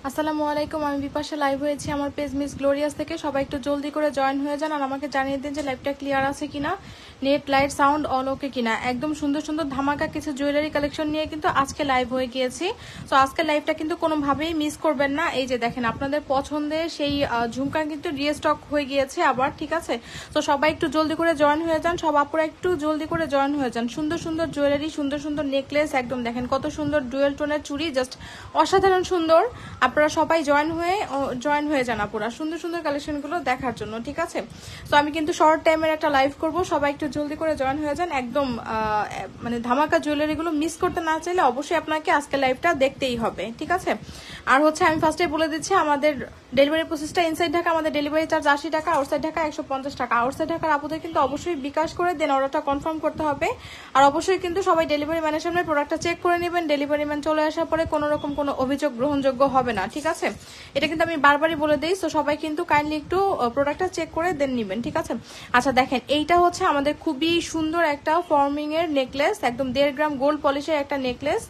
আসসালামু আলাইকুম, আমি বিপাশা লাইভ হয়েছি আমার পেজ মিস গ্লোরিয়াস থেকে। সবাই একটু জলদি করে জয়েন হয়ে যান আর আমাকে জানিয়ে দিন যে লাইভটা ক্লিয়ার আছে কিনা, নেট লাইট সাউন্ড অল ওকে কিনা। একদম সুন্দর সুন্দর ধামাকা কিছু জুয়েলারি কালেকশন নিয়ে কিন্তু আজকে লাইভ হয়ে গিয়েছি। তো আজকে লাইভটা কিন্তু কোনোভাবেই মিস করবেন না। এই যে দেখেন আপনাদের পছন্দের সেই ঝুমকা কিন্তু রিস্টক হয়ে গিয়েছে আবার, ঠিক আছে? তো সবাই একটু জলদি করে জয়েন হয়ে যান, সব আপুরা একটু জলদি করে জয়েন হয়ে যান। সুন্দর সুন্দর জুয়েলারি, সুন্দর সুন্দর নেকলেস, একদম দেখেন কত সুন্দর ডুয়েল টোনের চুড়ি, জাস্ট অসাধারণ সুন্দর। আপনারা সবাই জয়েন হয়ে যান আপুরা সুন্দর সুন্দর কালেকশনগুলো দেখার জন্য, ঠিক আছে? তো আমি কিন্তু শর্ট টাইমের একটা লাইভ করব, সবাই একটু জলদি করে জয়েন হয়ে যান। একদম মানে ধামাকা জুয়েলারিগুলো মিস করতে না চাইলে অবশ্যই আপনাকে আজকে লাইভটা দেখতেই হবে, ঠিক আছে? আর হচ্ছে আমি ফার্স্টে বলে দিচ্ছি আমাদের ডেলিভারি প্রসেসটা। ইনসাইড ঢাকা আমাদের ডেলিভারি চার্জ 80 টাকা, আউটসাইড ঢাকা 150 টাকা। আউটসাইড ঢাকার আপুদের কিন্তু অবশ্যই বিকাশ করে দেন অর্ডারটা কনফার্ম করতে হবে। আর অবশ্যই কিন্তু সবাই ডেলিভারি ম্যানের সামনে প্রোডাক্টটা চেক করে নেবেন। ডেলিভারি ম্যান চলে আসার পরে কোনো রকম কোনো অভিযোগ গ্রহণযোগ্য হবে না, ঠিক আছে? এটা কিন্তু আমি বারবারই বলে দিই। তো সবাই কিন্তু কাইন্ডলি একটু প্রোডাক্টটা চেক করে দেন নিবেন, ঠিক আছে? আচ্ছা দেখেন, এইটা হচ্ছে আমাদের খুবই সুন্দর একটা ফর্মিং এর নেকলেস, একদম 1.5 গ্রাম গোল্ড পলিশের একটা নেকলেস,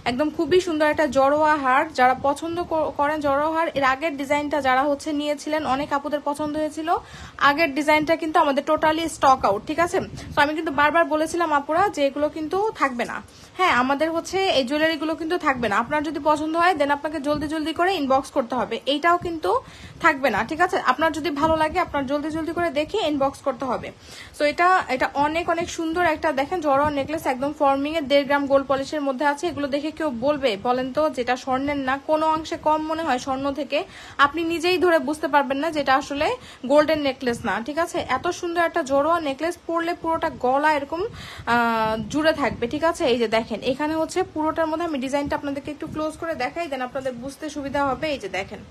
একদম খুবই সুন্দর একটা জড়োয়া হার। যারা পছন্দ করেন জড়োয়া হার, এর আগের ডিজাইনটা যারা হচ্ছে নিয়েছিলেন অনেক আপুদের পছন্দ হয়েছিল। আগের ডিজাইনটা কিন্তু আমাদের টোটালি স্টক আউট, ঠিক আছে? তো আমি কিন্তু বারবার বলেছিলাম আপুরা যে এগুলো কিন্তু থাকবে না। হ্যাঁ, আমাদের হচ্ছে এই জুয়েলারি গুলো কিন্তু থাকবে না। আপনার যদি পছন্দ হয় দেন আপনাকে জলদি জলদি করে ইনবক্স করতে হবে। এইটাও কিন্তু থাকবে না, ঠিক আছে? আপনার যদি ভালো লাগে আপনার জলদি জলদি করে দেখে ইনবক্স করতে হবে। তো এটা অনেক অনেক সুন্দর একটা দেখেন জড়োয়া নেকলেস, একদম ফর্মিং এর 1.5 গ্রাম গোল্ড পলিশের মধ্যে আছে। এগুলো দেখে কেউ বলবে বলেন তো যেটা স্বর্ণের না, কোনো অংশে কম মনে হয় স্বর্ণ থেকে। আপনি নিজেই ধরে বুঝতে পারবেন না যেটা আসলে গোল্ডেন নেকলেস না, ঠিক আছে? এত সুন্দর একটা জড়োয়া নেকলেস, পরলে পুরোটা গলা এরকম জুড়ে থাকবে, ঠিক আছে? এই যে দেখেন এখানে হচ্ছে পুরোটার মধ্যে আমি ডিজাইনটা আপনাদেরকে একটু ক্লোজ করে দেখাই, দেন আপনাদের বুঝতে সুবিধা হবে। এই যে দেখেন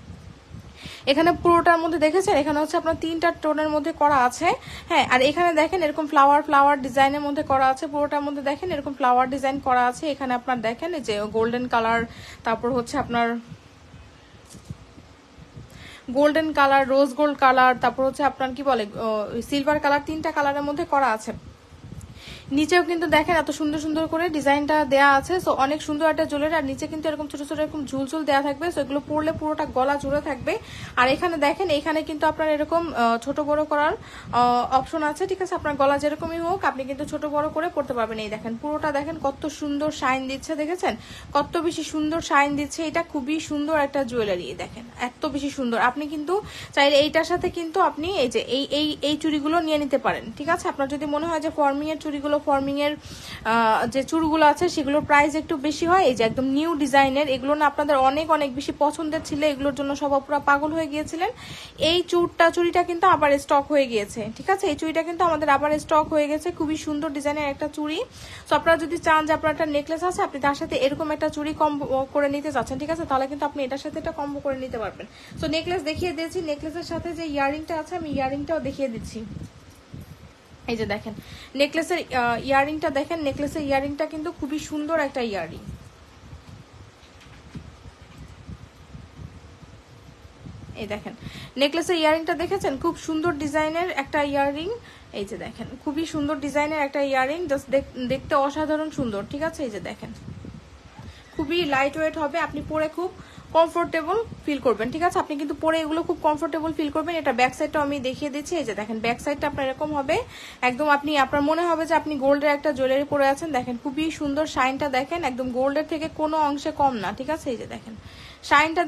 এখানে পুরোটার মধ্যে দেখেছেন, এখানে হচ্ছে আপনার 3টা টোনের মধ্যে করা আছে। হ্যাঁ, আর এখানে দেখেন এরকম ফ্লাওয়ার ডিজাইনের মধ্যে করা আছে। পুরোটার মধ্যে দেখেন এরকম ফ্লাওয়ার ডিজাইন করা আছে। এখানে আপনার দেখেন এই যে গোল্ডেন কালার, তারপর হচ্ছে আপনার golden colour, rose gold colour, তারপর হচ্ছে আপনার কি বলে সিলভার কালার, 3টা কালারের মধ্যে করা আছে। নিচেও কিন্তু দেখেন এত সুন্দর সুন্দর করে ডিজাইনটা দেয়া আছে। সো অনেক সুন্দর একটা জুয়েলারি। আর নিচে কিন্তু এরকম ছোট ছোট এরকম ঝুলঝুল দেয়া থাকবে। সো এগুলো পরলে পুরোটা গলা জুড়ে থাকবে। আর এখানে দেখেন এখানে কিন্তু আপনার এরকম ছোট বড় করার অপশন আছে, ঠিক আছে? আপনার গলা যেরকমই হোক আপনি কিন্তু ছোট বড় করে পড়তে পারবেন। এই দেখেন পুরোটা দেখেন কত সুন্দর শাইন দিচ্ছে, দেখেছেন কত বেশি সুন্দর শাইন দিচ্ছে। এটা খুবই সুন্দর একটা জুয়েলারি, দেখেন এত বেশি সুন্দর। আপনি কিন্তু চাইলে এইটার সাথে কিন্তু আপনি এই যে এই চুড়িগুলো নিয়ে নিতে পারেন, ঠিক আছে? আপনার যদি মনে হয় যে ফর্মিং এর চুড়িগুলো, ফর্মিং এর যে চুড়গুলো আছে সেগুলোর প্রাইস একটু বেশি হয়, এই যে একদম নিউ ডিজাইনের, এগুলো না আপনাদের অনেক অনেক বেশি পছন্দের ছিল, এগুলোর জন্য সব পুরো পাগল হয়ে গিয়েছিলেন। এই চুড়িটা কিন্তু আবার স্টক হয়ে গিয়েছে, ঠিক আছে? এই চুড়িটা কিন্তু আমাদের আবার স্টক হয়ে গেছে। খুবই সুন্দর ডিজাইনের একটা চুড়ি। তো আপনারা যদি চান যে আপনার একটা নেকলেস আছে আপনি তার সাথে এরকম একটা চুড়ি কম্বো করে নিতে চাচ্ছেন, ঠিক আছে? তাহলে কিন্তু আপনি এটার সাথে এটা কম্বো করে নিতে পারবেন। তো নেকলেস দেখিয়ে দিয়েছি, নেকলেসের সাথে যে ইয়ারিংটা আছে আমি ইয়ারিংটাও দেখিয়ে দিচ্ছি। এই যে দেখেন নেকলেসের ইয়ারিংটা, দেখেন নেকলেসের ইয়ারিংটা কিন্তু খুবই সুন্দর একটা ইয়ারিং। এই দেখেন নেকলেসের ইয়ারিংটা দেখেছেন, খুব সুন্দর ডিজাইনের একটা ইয়ারিং। এই যে দেখেন খুবই সুন্দর ডিজাইনের একটা ইয়ারিং, জাস্ট দেখতে অসাধারণ সুন্দর, ঠিক আছে? এই যে দেখেন খুবই লাইট ওয়েট হবে, আপনি পরে খুব কমফোর্টেবল ফিল করবেন, ঠিক আছে? আপনি কিন্তু পরে এগুলো খুব কমফোর্টেবল ফিল করবেন। এটা ব্যাক সাইডটা আমি দেখিয়ে দিচ্ছি। এই যে দেখেন ব্যাক সাইডটা আপনার এরকম হবে, একদম আপনার মনে হবে যে আপনি গোল্ডের একটা জুয়েলারি পরে আছেন। দেখেন খুবই সুন্দর শাইনটা, দেখেন একদম গোল্ডের থেকে কোনো অংশে কম না, ঠিক আছে? এই যে দেখেন শাইনটা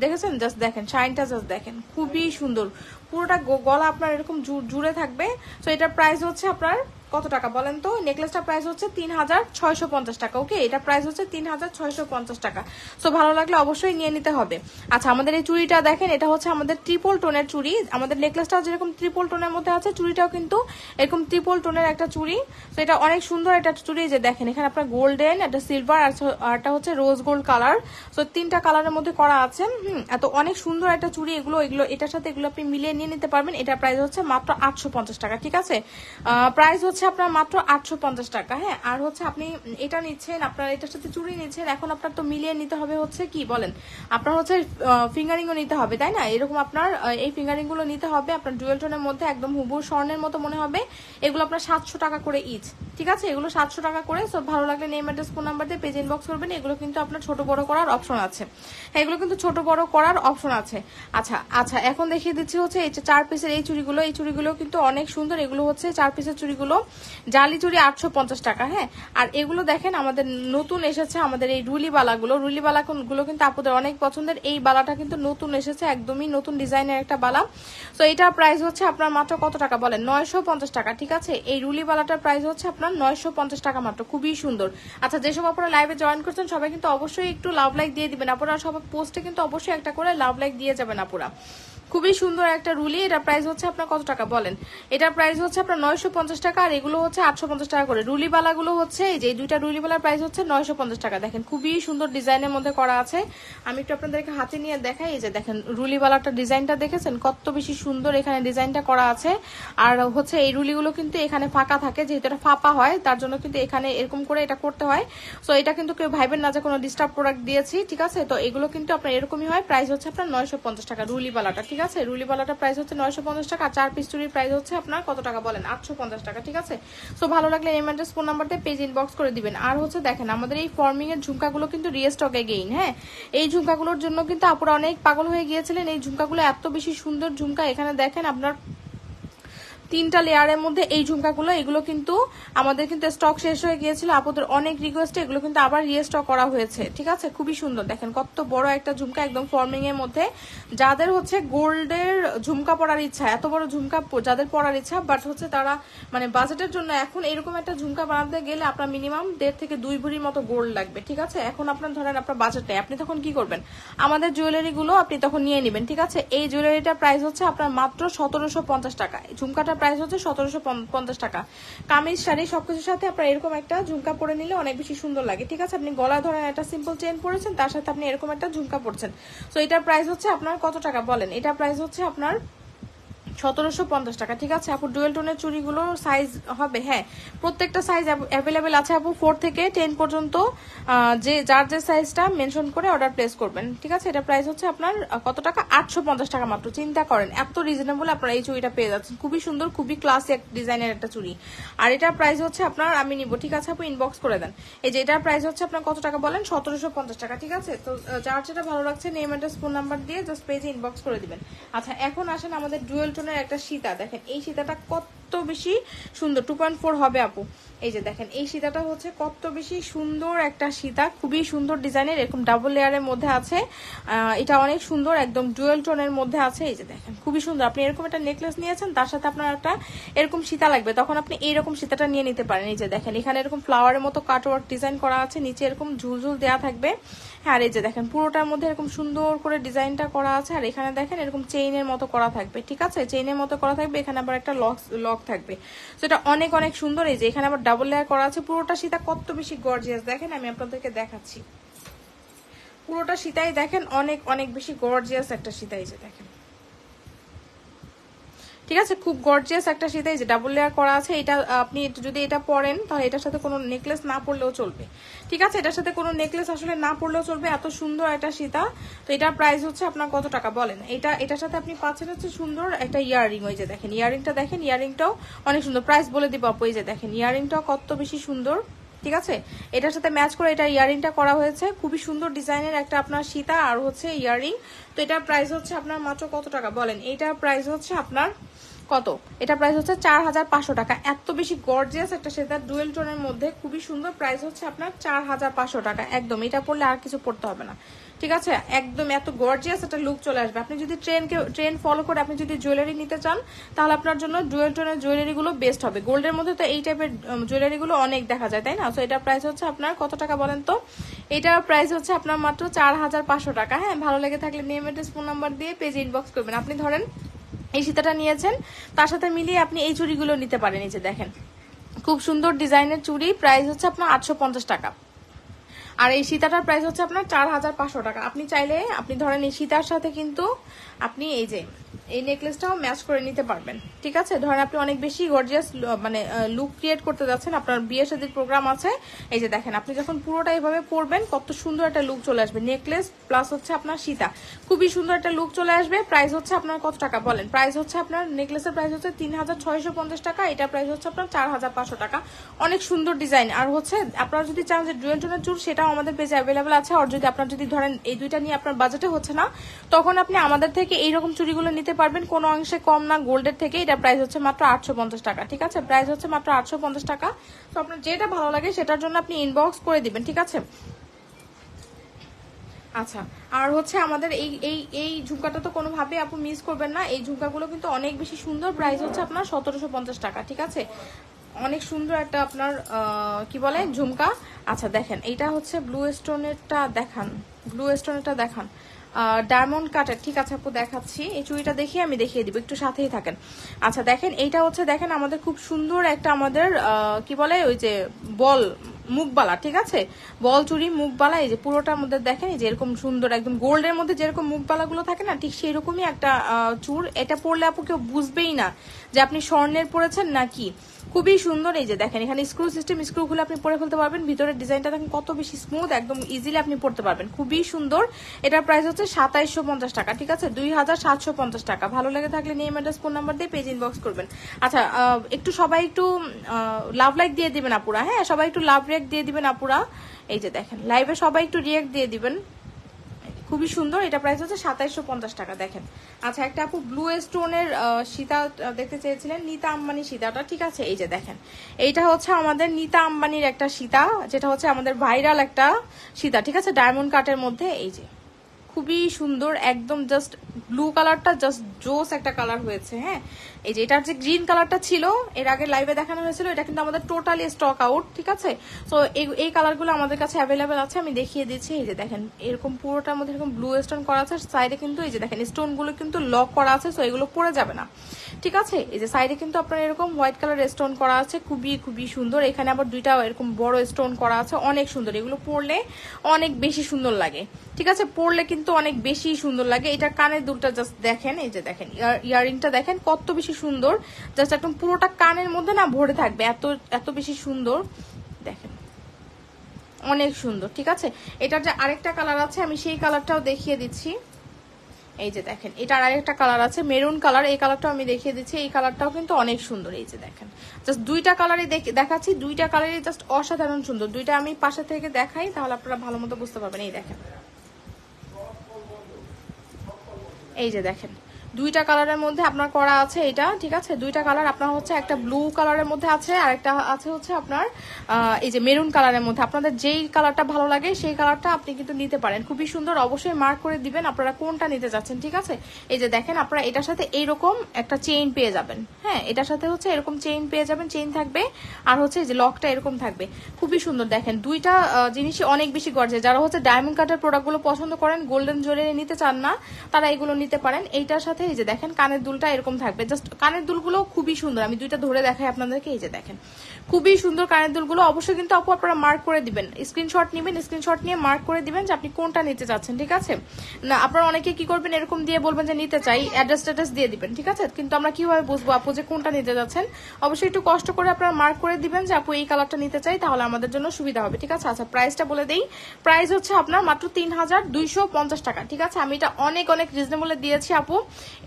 দেখেছেন জাস্ট দেখেন শাইনটা, জাস্ট দেখেন খুবই সুন্দর। পুরোটা গলা আপনার এরকম জুড়ে থাকবে। তো এটার প্রাইস হচ্ছে আপনার কত টাকা বলেন তো? নেকলেসটা প্রাইস হচ্ছে 3650 টাকা। ওকে, এটা প্রাইস হচ্ছে 3650 টাকা। সো ভালো লাগলে অবশ্যই নিয়ে নিতে হবে। আচ্ছা, আমাদের এই চুড়িটা দেখেন, এটা হচ্ছে আমাদের ট্রিপল টোনের চুড়ি। আমাদের নেকলেসটাও যেরকম ট্রিপল টোনের মধ্যে আছে, চুড়িটাও কিন্তু এরকম ট্রিপল টোনের একটা চুড়ি। তো এটা অনেক সুন্দর একটা চুড়ি। যে দেখেন এখানে আপনার গোল্ডেন, একটা সিলভার, আর একটা হচ্ছে রোজ গোল্ড কালার। সো 3টা কালারের মধ্যে করা আছে। এত অনেক সুন্দর একটা চুড়ি। এগুলো এটার সাথে এগুলো আপনি মিলিয়ে নিয়ে নিতে পারবেন। এটা প্রাইস হচ্ছে মাত্র 850 টাকা, ঠিক আছে? প্রাইস হচ্ছে আপনার মাত্র 850 টাকা। হ্যাঁ, আর হচ্ছে আপনি এটা নিচ্ছেন, আপনার এটার সাথে চুড়ি নিচ্ছেন, এখন আপনার তো মিলিয়ে নিতে হবে হচ্ছে কি বলেন, আপনার হচ্ছে ফিঙ্গারিংও নিতে হবে, তাই না? এরকম আপনার এই ফিঙ্গারিং গুলো নিতে হবে আপনার ডুয়েল টোনের মধ্যে, একদম হুবহু স্বর্ণের মতো মনে হবে। এগুলো আপনার 700 টাকা করে ইচ। ঠিক আছে, এগুলো 700 টাকা করে। সব ভালো লাগলে নেম অ্যাড্রেস ফোন নাম্বার দিয়ে পেজ ইনবক্স করবেন। এগুলো কিন্তু আপনার ছোট বড় করার অপশন আছে, এগুলো কিন্তু ছোট বড় করার অপশন আছে। আচ্ছা আচ্ছা, এখন দেখিয়ে দিচ্ছি হচ্ছে এই 4 পিসের এই চুড়িগুলো। এই চুড়িগুলো কিন্তু অনেক সুন্দর। এগুলো হচ্ছে 4 পিসের চুড়িগুলো, জালি চুড়ি 850 টাকা। হ্যাঁ, আর এগুলো দেখেন আমাদের নতুন এসেছে, আমাদের এই রুলি বালাগুলো। রুলি বালাগুলো কিন্তু আপনাদের অনেক পছন্দের। এই বালাটা কিন্তু নতুন এসেছে, একদমই নতুন ডিজাইনের একটা বালা। তো এটার প্রাইস হচ্ছে আপনার মাত্র কত টাকা বলেন? 950 টাকা। ঠিক আছে, এই রুলি বালাটার প্রাইস হচ্ছে আপনার 950 টাকা মাত্র, খুবই সুন্দর। আচ্ছা, যেসব আপনারা লাইভে জয়েন করছেন সবাই কিন্তু অবশ্যই একটু লাভ লাইক দিয়ে দিবেন আপনারা, সবাই পোস্টে কিন্তু অবশ্যই একটা করে লাভ লাইক দিয়ে যাবেন আপুরা। খুবই সুন্দর একটা রুলি। এটার প্রাইস হচ্ছে আপনার কত টাকা বলেন? এটার প্রাইস হচ্ছে আপনার 950 টাকা, আর এগুলো হচ্ছে 850 টাকা করে। রুলি বালাগুলো হচ্ছে এই যে দুইটা রুলি বালার প্রাইস হচ্ছে 950 টাকা। দেখেন খুবই সুন্দর ডিজাইনের মধ্যে করা আছে। আমি একটু আপনাদেরকে হাতে নিয়ে দেখাই। এই যে দেখেন রুলি বালাটা ডিজাইনটা দেখেছেন কত বেশি সুন্দর এখানে ডিজাইনটা করা আছে। আর হচ্ছে এই রুলিগুলো কিন্তু এখানে ফাঁকা থাকে, যেহেতু এটা ফাঁপা হয় তার জন্য কিন্তু এখানে এরকম করে এটা করতে হয়। সো এটা কিন্তু কেউ ভাইবেন না যে কোনো ডিস্টার্ব প্রোডাক্ট দিয়েছি। ঠিক আছে, তো এগুলো কিন্তু আপনার এরকমই হয়। প্রাইস হচ্ছে আপনার 950 টাকা রুলি বালাটা। ঠিক আছে, রুলি বালাটার প্রাইস হচ্ছে 950 টাকা। 4 পিস চুরির প্রাইস হচ্ছে আপনার কত টাকা বলেন? 850 টাকা। ঠিক আছে, সো ভালো লাগলে নেম অ্যাড্রেস ফোন নাম্বার দিয়ে পেজ ইনবক্স করে দিবেন। আর হচ্ছে দেখেন আমাদের এই ফর্মিং এর ঝুমকাগুলো কিন্তু রিস্টকে গেইন। হ্যাঁ, এই ঝুমকাগুলোর জন্য কিন্তু আপুরা অনেক পাগল হয়ে গিয়েছিলেন। এই ঝুমকাগুলো এত বেশি সুন্দর ঝুমকা। এখানে দেখেন আপনার 3টা লেয়ারের মধ্যে এই ঝুমকাগুলো, এগুলো কিন্তু আমাদের কিন্তু স্টক শেষ হয়ে গিয়েছিল। আপনাদের অনেক রিকোয়েস্টে এগুলো কিন্তু আবার রিস্টক করা হয়েছে। ঠিক আছে, খুবই সুন্দর। দেখেন কত বড় একটা ঝুমকা, একদম ফর্মিং এর মধ্যে। যাদের হচ্ছে গোল্ডের ঝুমকা পরার ইচ্ছা, এত বড় ঝুমকা যাদের পরার ইচ্ছা, বাট হচ্ছে তারা মানে বাজেটের জন্য এখন এরকম একটা ঝুমকা বানাতে গেলে আপনার মিনিমাম 1.5 থেকে 2 ভরির মতো গোল্ড লাগবে। ঠিক আছে, এখন আপনার ধরেন আপনার বাজেট নেই, আপনি তখন কি করবেন? আমাদের জুয়েলারিগুলো আপনি তখন নিয়ে নেবেন। ঠিক আছে, এই জুয়েলারিটার প্রাইস হচ্ছে আপনার মাত্র 1750 টাকা। ঝুমকাটা প্রাইস হচ্ছে 1750 টাকা। কামিজ শাড়ি সবকিছুর সাথে আপনার এরকম একটা ঝুমকা পরে নিলে অনেক বেশি সুন্দর লাগে। ঠিক আছে, আপনি গলা ধরেন একটা সিম্পল চেন পরেছেন, তার সাথে আপনি এরকম একটা ঝুমকা পরছেন। তো এটার প্রাইস হচ্ছে আপনার কত টাকা বলেন? এটার প্রাইস হচ্ছে আপনার 1750 টাকা। ঠিক আছে আপু, ডুয়েল টোনের চুড়িগুলো সাইজ হবে, হ্যাঁ প্রত্যেকটা সাইজ অ্যাভেলেবেল আছে আপু। 4 থেকে 10 পর্যন্ত যে যার যে সাইজটা মেনশন করে অর্ডার প্লেস করবেন। ঠিক আছে, এটা প্রাইস হচ্ছে আপনার কত টাকা? 850 টাকা মাত্র। চিন্তা করেন এত রিজনেবল আপনারা এই চুড়িটা পেয়ে যাচ্ছেন। খুবই সুন্দর, খুবই ক্লাসি এক ডিজাইনের একটা চুড়ি। আর এটার প্রাইস হচ্ছে আপনার আমি নিব। ঠিক আছে আপু, ইনবক্স করে দেন। এই যে এটার প্রাইস হচ্ছে আপনার কত টাকা বলেন? 1750 টাকা। ঠিক আছে, তো যার যেটা ভালো লাগছে নেম অ্যাড্রেস ফোন নাম্বার দিয়ে জাস্ট পেজে ইনবক্স করে দিবেন। আচ্ছা, এখন আসেন আমাদের ডুয়েল টোনের একটা সীতা। দেখেন এই সীতাটা কত বেশি সুন্দর, 2.4 হবে আপু। এই যে দেখেন এই সীতাটা হচ্ছে কত বেশি সুন্দর একটা সীতা, খুবই সুন্দর ডিজাইনের, এরকম ডাবল লেয়ারের মধ্যে আছে। এটা অনেক সুন্দর, একদম ডুয়েল টোনের মধ্যে আছে। এই যে দেখেন খুবই সুন্দর। আপনি এরকম একটা নেকলেস নিয়েছেন, তার সাথে আপনার একটা এরকম সীতা লাগবে, তখন আপনি এইরকম সীতাটা নিয়ে নিতে পারেন। এই যে দেখেন এখানে এরকম ফ্লাওয়ারের মতো কাটওয়ার্ক ডিজাইন করা আছে, নিচে এরকম ঝুলঝুল দেওয়া থাকবে। হ্যাঁ, এই যে দেখেন পুরোটার মধ্যে এরকম সুন্দর করে ডিজাইনটা করা আছে। আর এখানে দেখেন এরকম চেইনের মতো করা থাকবে। ঠিক আছে, চেইনের মতো করা থাকবে, এখানে আবার একটা লক থাকবে। তো এটা অনেক অনেক সুন্দর। এই যে এখানে আবার ডাবল লেয়ার করা আছে। পুরোটা সীতা কত বেশি গর্জিয়াস দেখেন, আমি আপনাদেরকে দেখাচ্ছি। পুরোটা সীতাই দেখেন অনেক অনেক বেশি গর্জিয়াস একটা সীতা। এই যে দেখেন, ঠিক আছে, খুব গর্জিয়াস একটা সীতা। এই যে ডাবল লেয়ার করা আছে। এটা আপনি যদি এটা পরেন তাহলে এটার সাথে কোনো নেকলেস না পরলেও চলবে। ঠিক আছে, এটার সাথে কোনো নেকলেস আসলে না পরলেও চলবে, এত সুন্দর একটা সীতা। তো এটার প্রাইস হচ্ছে আপনার কত টাকা বলেন? এটার সাথে আপনি পাচ্ছেন হচ্ছে সুন্দর একটা ইয়াররিং। ওই যে দেখেন ইয়াররিংটা, দেখেন ইয়াররিংটাও অনেক সুন্দর। প্রাইস বলে দিব আপু। এই যে দেখেন ইয়াররিংটাও কত বেশি সুন্দর। ঠিক আছে, এটার সাথে ম্যাচ করে এটা ইয়াররিংটা করা হয়েছে। খুবই সুন্দর ডিজাইনের একটা আপনার সীতা আর হচ্ছে ইয়াররিং। তো এটার প্রাইস হচ্ছে আপনার মাত্র কত টাকা বলেন? এটার প্রাইস হচ্ছে আপনার কত? এটা প্রাইস হচ্ছে 4500 টাকা। এত বেশি গর্জিয়াস একটা সেটা ডুয়েল টোনের মধ্যে, খুবই সুন্দর। প্রাইস হচ্ছে আপনার 4500 টাকা। একদম এটা পরলে আর কিছু পড়তে হবে না। ঠিক আছে, একদম এত গর্জিয়াস একটা লুক চলে আসবে। আপনি যদি ট্রেন্ড ফলো করে আপনি যদি জুয়েলারি নিতে চান তাহলে আপনার জন্য ডুয়েল টোনের জুয়েলারিগুলো বেস্ট হবে। গোল্ডের মধ্যে তো এই টাইপের জুয়েলারিগুলো অনেক দেখা যায়, তাই না? তো এটার প্রাইস হচ্ছে আপনার কত টাকা বলেন তো? এটার প্রাইস হচ্ছে আপনার মাত্র 4500 টাকা। হ্যাঁ, ভালো লেগে থাকলে নেম অ্যাড্রেস ফোন নাম্বার দিয়ে পেজে ইনবক্স করবেন। আপনি ধরেন এই সীতাটা নিয়েছেন, তার সাথে মিলিয়ে আপনি এই চুড়িগুলো নিতে পারেন। এই যে দেখেন খুব সুন্দর ডিজাইনের চুড়ি, প্রাইস হচ্ছে আপনার 850 টাকা। আর এই সীতাটার প্রাইস হচ্ছে আপনার 4500 টাকা। আপনি চাইলে আপনি ধরেন এই সীতার সাথে কিন্তু আপনি এই যে এই নেকলেসটাও ম্যাচ করে নিতে পারবেন। ঠিক আছে, ধরেন আপনি অনেক বেশি গর্জিয়াস মানে লুক ক্রিয়েট করতে যাচ্ছেন, আপনার বিয়ে শাদীর প্রোগ্রাম আছে, এই যে দেখেন আপনি যখন পুরোটা এইভাবে পরবেন কত সুন্দর একটা লুক চলে আসবে। নেকলেস প্লাস হচ্ছে আপনার সীতা, খুবই সুন্দর একটা লুক চলে আসবে। প্রাইস হচ্ছে আপনার কত টাকা বলেন? প্রাইস হচ্ছে আপনার নেকলেসের প্রাইস হচ্ছে 3650 টাকা, এটা প্রাইস হচ্ছে আপনার 4500 টাকা। অনেক সুন্দর ডিজাইন। আর হচ্ছে আপনারা যদি চান যে ডুয়েল টোনের চুল, সেটাও আমাদের পেজে অ্যাভেলেবেল আছে। আর যদি আপনার যদি ধরেন এই দুইটা নিয়ে আপনার বাজেটে হচ্ছে না, তখন আপনি আমাদের থেকে এইরকম চুড়িগুলো নিতে পারবেন, কোনো অংশে কম না গোল্ডের থেকে। এটা প্রাইস হচ্ছে মাত্র 850 টাকা। ঠিক আছে, প্রাইস হচ্ছে মাত্র 850 টাকা। তো আপনার যেটা ভালো লাগে সেটার জন্য আপনি ইনবক্স করে দিবেন। ঠিক আছে, আচ্ছা। আর হচ্ছে আমাদের এই এই এই ঝুমকাটা তো কোনোভাবে আপু মিস করবেন না। এই ঝুমকাগুলো কিন্তু অনেক বেশি সুন্দর। প্রাইস হচ্ছে আপনার 1750 টাকা। ঠিক আছে, অনেক সুন্দর একটা আপনার কি বলে ঝুমকা। আচ্ছা দেখেন, এইটা হচ্ছে ব্লু স্টোনেরটা দেখান, ব্লু স্টোনেরটা দেখান, ডায়মন্ড কাটের। ঠিক আছে আপু দেখাচ্ছি, এই চুড়িটা দেখিয়ে আমি দেখিয়ে দিব, একটু সাথেই থাকেন। আচ্ছা দেখেন, এইটা হচ্ছে দেখেন আমাদের খুব সুন্দর একটা আমাদের কি বলে ওই যে বল মুখবালা। ঠিক আছে, বল চুড়ি মুখবালা, এই যে পুরোটার মধ্যে দেখেন এই যে এরকম সুন্দর একদম গোল্ডের মধ্যে যেরকম মুখবালা গুলো থাকে না, ঠিক সেই রকমই একটা চুর। এটা পরলে আপু কেউ বুঝবেই না যে আপনি স্বর্ণের পরেছেন নাকি। খুবই সুন্দর। এই যে দেখেন এখানে স্ক্রু সিস্টেম, স্ক্রু খুলে আপনি পরে ফেলতে পারবেন। ভিতরের ডিজাইনটা দেখেন কত বেশি স্মুথ, একদম ইজিলি আপনি পড়তে পারবেন, খুবই সুন্দর। এটার প্রাইস হচ্ছে 2750 টাকা। ঠিক আছে, 2750 টাকা। ভালো লেগে থাকলে নেম অ্যাড্রেস ফোন নাম্বার দিয়ে পেজ ইনবক্স করবেন। আচ্ছা একটু সবাই একটু লাভ লাইক দিয়ে দিবেন আপুরা, হ্যাঁ সবাই একটু লাভ রিয়াক্ট দিয়ে দিবেন আপুরা। এই যে দেখেন লাইভে সবাই একটু রিয়াক্ট দিয়ে দিবেন, খুবই সুন্দর। এটা প্রাইস হচ্ছে 2750 টাকা। দেখেন, আচ্ছা একটা আপু ব্লু স্টোনের সীতা দেখতে চেয়েছিলেন, নীতা আম্বানি সীতাটা। ঠিক আছে, এই যে দেখেন এইটা হচ্ছে আমাদের নীতা আম্বানির একটা সীতা, যেটা হচ্ছে আমাদের ভাইরাল একটা সীতা। ঠিক আছে, ডায়মন্ড কাটের মধ্যে, এই যে খুবই সুন্দর একদম, জাস্ট ব্লু কালারটা জাস্ট জোস একটা কালার হয়েছে। হ্যাঁ, এই যে এটার যে গ্রিন কালারটা ছিল এর আগে লাইভে দেখানো হয়েছিল, এটা কিন্তু আমাদের টোটালি স্টক আউট। ঠিক আছে, তো এই কালারগুলো আমাদের কাছে অ্যাভেলেবেল আছে, আমি দেখিয়ে দিচ্ছি। এই যে দেখেন এরকম পুরোটার মধ্যে এরকম ব্লু স্টোন করা আছে, সাইডে কিন্তু এই যে দেখেন স্টোনগুলো কিন্তু লক করা আছে, সো এগুলো পড়ে যাবে না। ঠিক আছে, এই যে সাইডে কিন্তু আপনার এরকম হোয়াইট কালার স্টোন করা আছে, খুবই খুবই সুন্দর। এখানে আবার দুইটা এরকম বড় স্টোন করা আছে, অনেক সুন্দর। এগুলো পরলে অনেক বেশি সুন্দর লাগে। ঠিক আছে, পরলে কিন্তু অনেক বেশি সুন্দর লাগে। এটা কানের দুলটা জাস্ট দেখেন, এই যে দেখেন ইয়াররিংটা দেখেন কত বেশি সুন্দর, জাস্ট একদম পুরোটা কানের মধ্যে না ভরে থাকবে, এত এত বেশি সুন্দর। দেখেন অনেক সুন্দর। ঠিক আছে, এটার যে আরেকটা কালার আছে আমি সেই কালারটাও দেখিয়ে দিচ্ছি। এই যে দেখেন এটার আরেকটা কালার আছে মেরুন কালার, এই কালারটাও আমি দেখিয়ে দিচ্ছি। এই কালারটাও কিন্তু অনেক সুন্দর। এই যে দেখেন জাস্ট দুইটা কালারই দেখাচ্ছি, দুইটা কালারই জাস্ট অসাধারণ সুন্দর। দুইটা আমি পাশে থেকে দেখাই তাহলে আপনারা ভালো মতো বুঝতে পারবেন। এই দেখেন, এই যে দেখেন দুইটা কালারের মধ্যে আপনার করা আছে এটা। ঠিক আছে, দুইটা কালার আপনার হচ্ছে একটা ব্লু কালারের মধ্যে আছে, আর একটা আছে হচ্ছে আপনার এই যে মেরুন কালারের মধ্যে। আপনাদের যেই কালারটা ভালো লাগে সেই কালারটা আপনি কিন্তু নিতে পারেন, খুবই সুন্দর। অবশ্যই মার্ক করে দিবেন আপনারা কোনটা নিতে যাচ্ছেন। ঠিক আছে, এই যে দেখেন আপনারা এটার সাথে এইরকম একটা চেইন পেয়ে যাবেন। হ্যাঁ, এটার সাথে হচ্ছে এরকম চেইন পেয়ে যাবেন, চেইন থাকবে, আর হচ্ছে এই যে লকটা এরকম থাকবে, খুবই সুন্দর। দেখেন দুইটা জিনিসই অনেক বেশি গর্জে। যারা হচ্ছে ডায়মন্ড কাটের প্রোডাক্টগুলো পছন্দ করেন, গোল্ডেন জুয়েলারি নিতে চান না, তারা এগুলো নিতে পারেন। এইটার সাথে এই যে দেখেন কানের দুলটা এরকম থাকবে, জাস্ট কানের দুলগুলো খুবই সুন্দর। আমি দুইটা ধরে দেখাই আপনাদেরকে। এই যে দেখেন খুবই সুন্দর কানের দুলগুলো। অবশ্যই কিন্তু আপু আপনারা মার্ক করে দিবেন, স্ক্রিনশট নেবেন, স্ক্রিনশট নিয়ে মার্ক করে দিবেন যে আপনি কোনটা নিতে চাচ্ছেন। ঠিক আছে, না আপনারা অনেকে কি করবেন এরকম দিয়ে বলবেন যে নিতে চাই, অ্যাড্রেস ট্যাড্রেস দিয়ে দিবেন। ঠিক আছে, কিন্তু আমরা কিভাবে বুঝবো আপু যে কোনটা নিতে যাচ্ছেন? অবশ্যই একটু কষ্ট করে আপনারা মার্ক করে দিবেন যে আপু এই কালারটা নিতে চাই, তাহলে আমাদের জন্য সুবিধা হবে। ঠিক আছে, আচ্ছা প্রাইসটা বলে দেই। প্রাইস হচ্ছে আপনার মাত্র 3250 টাকা। ঠিক আছে, আমি এটা অনেক অনেক রিজনেবলে দিয়েছি আপু।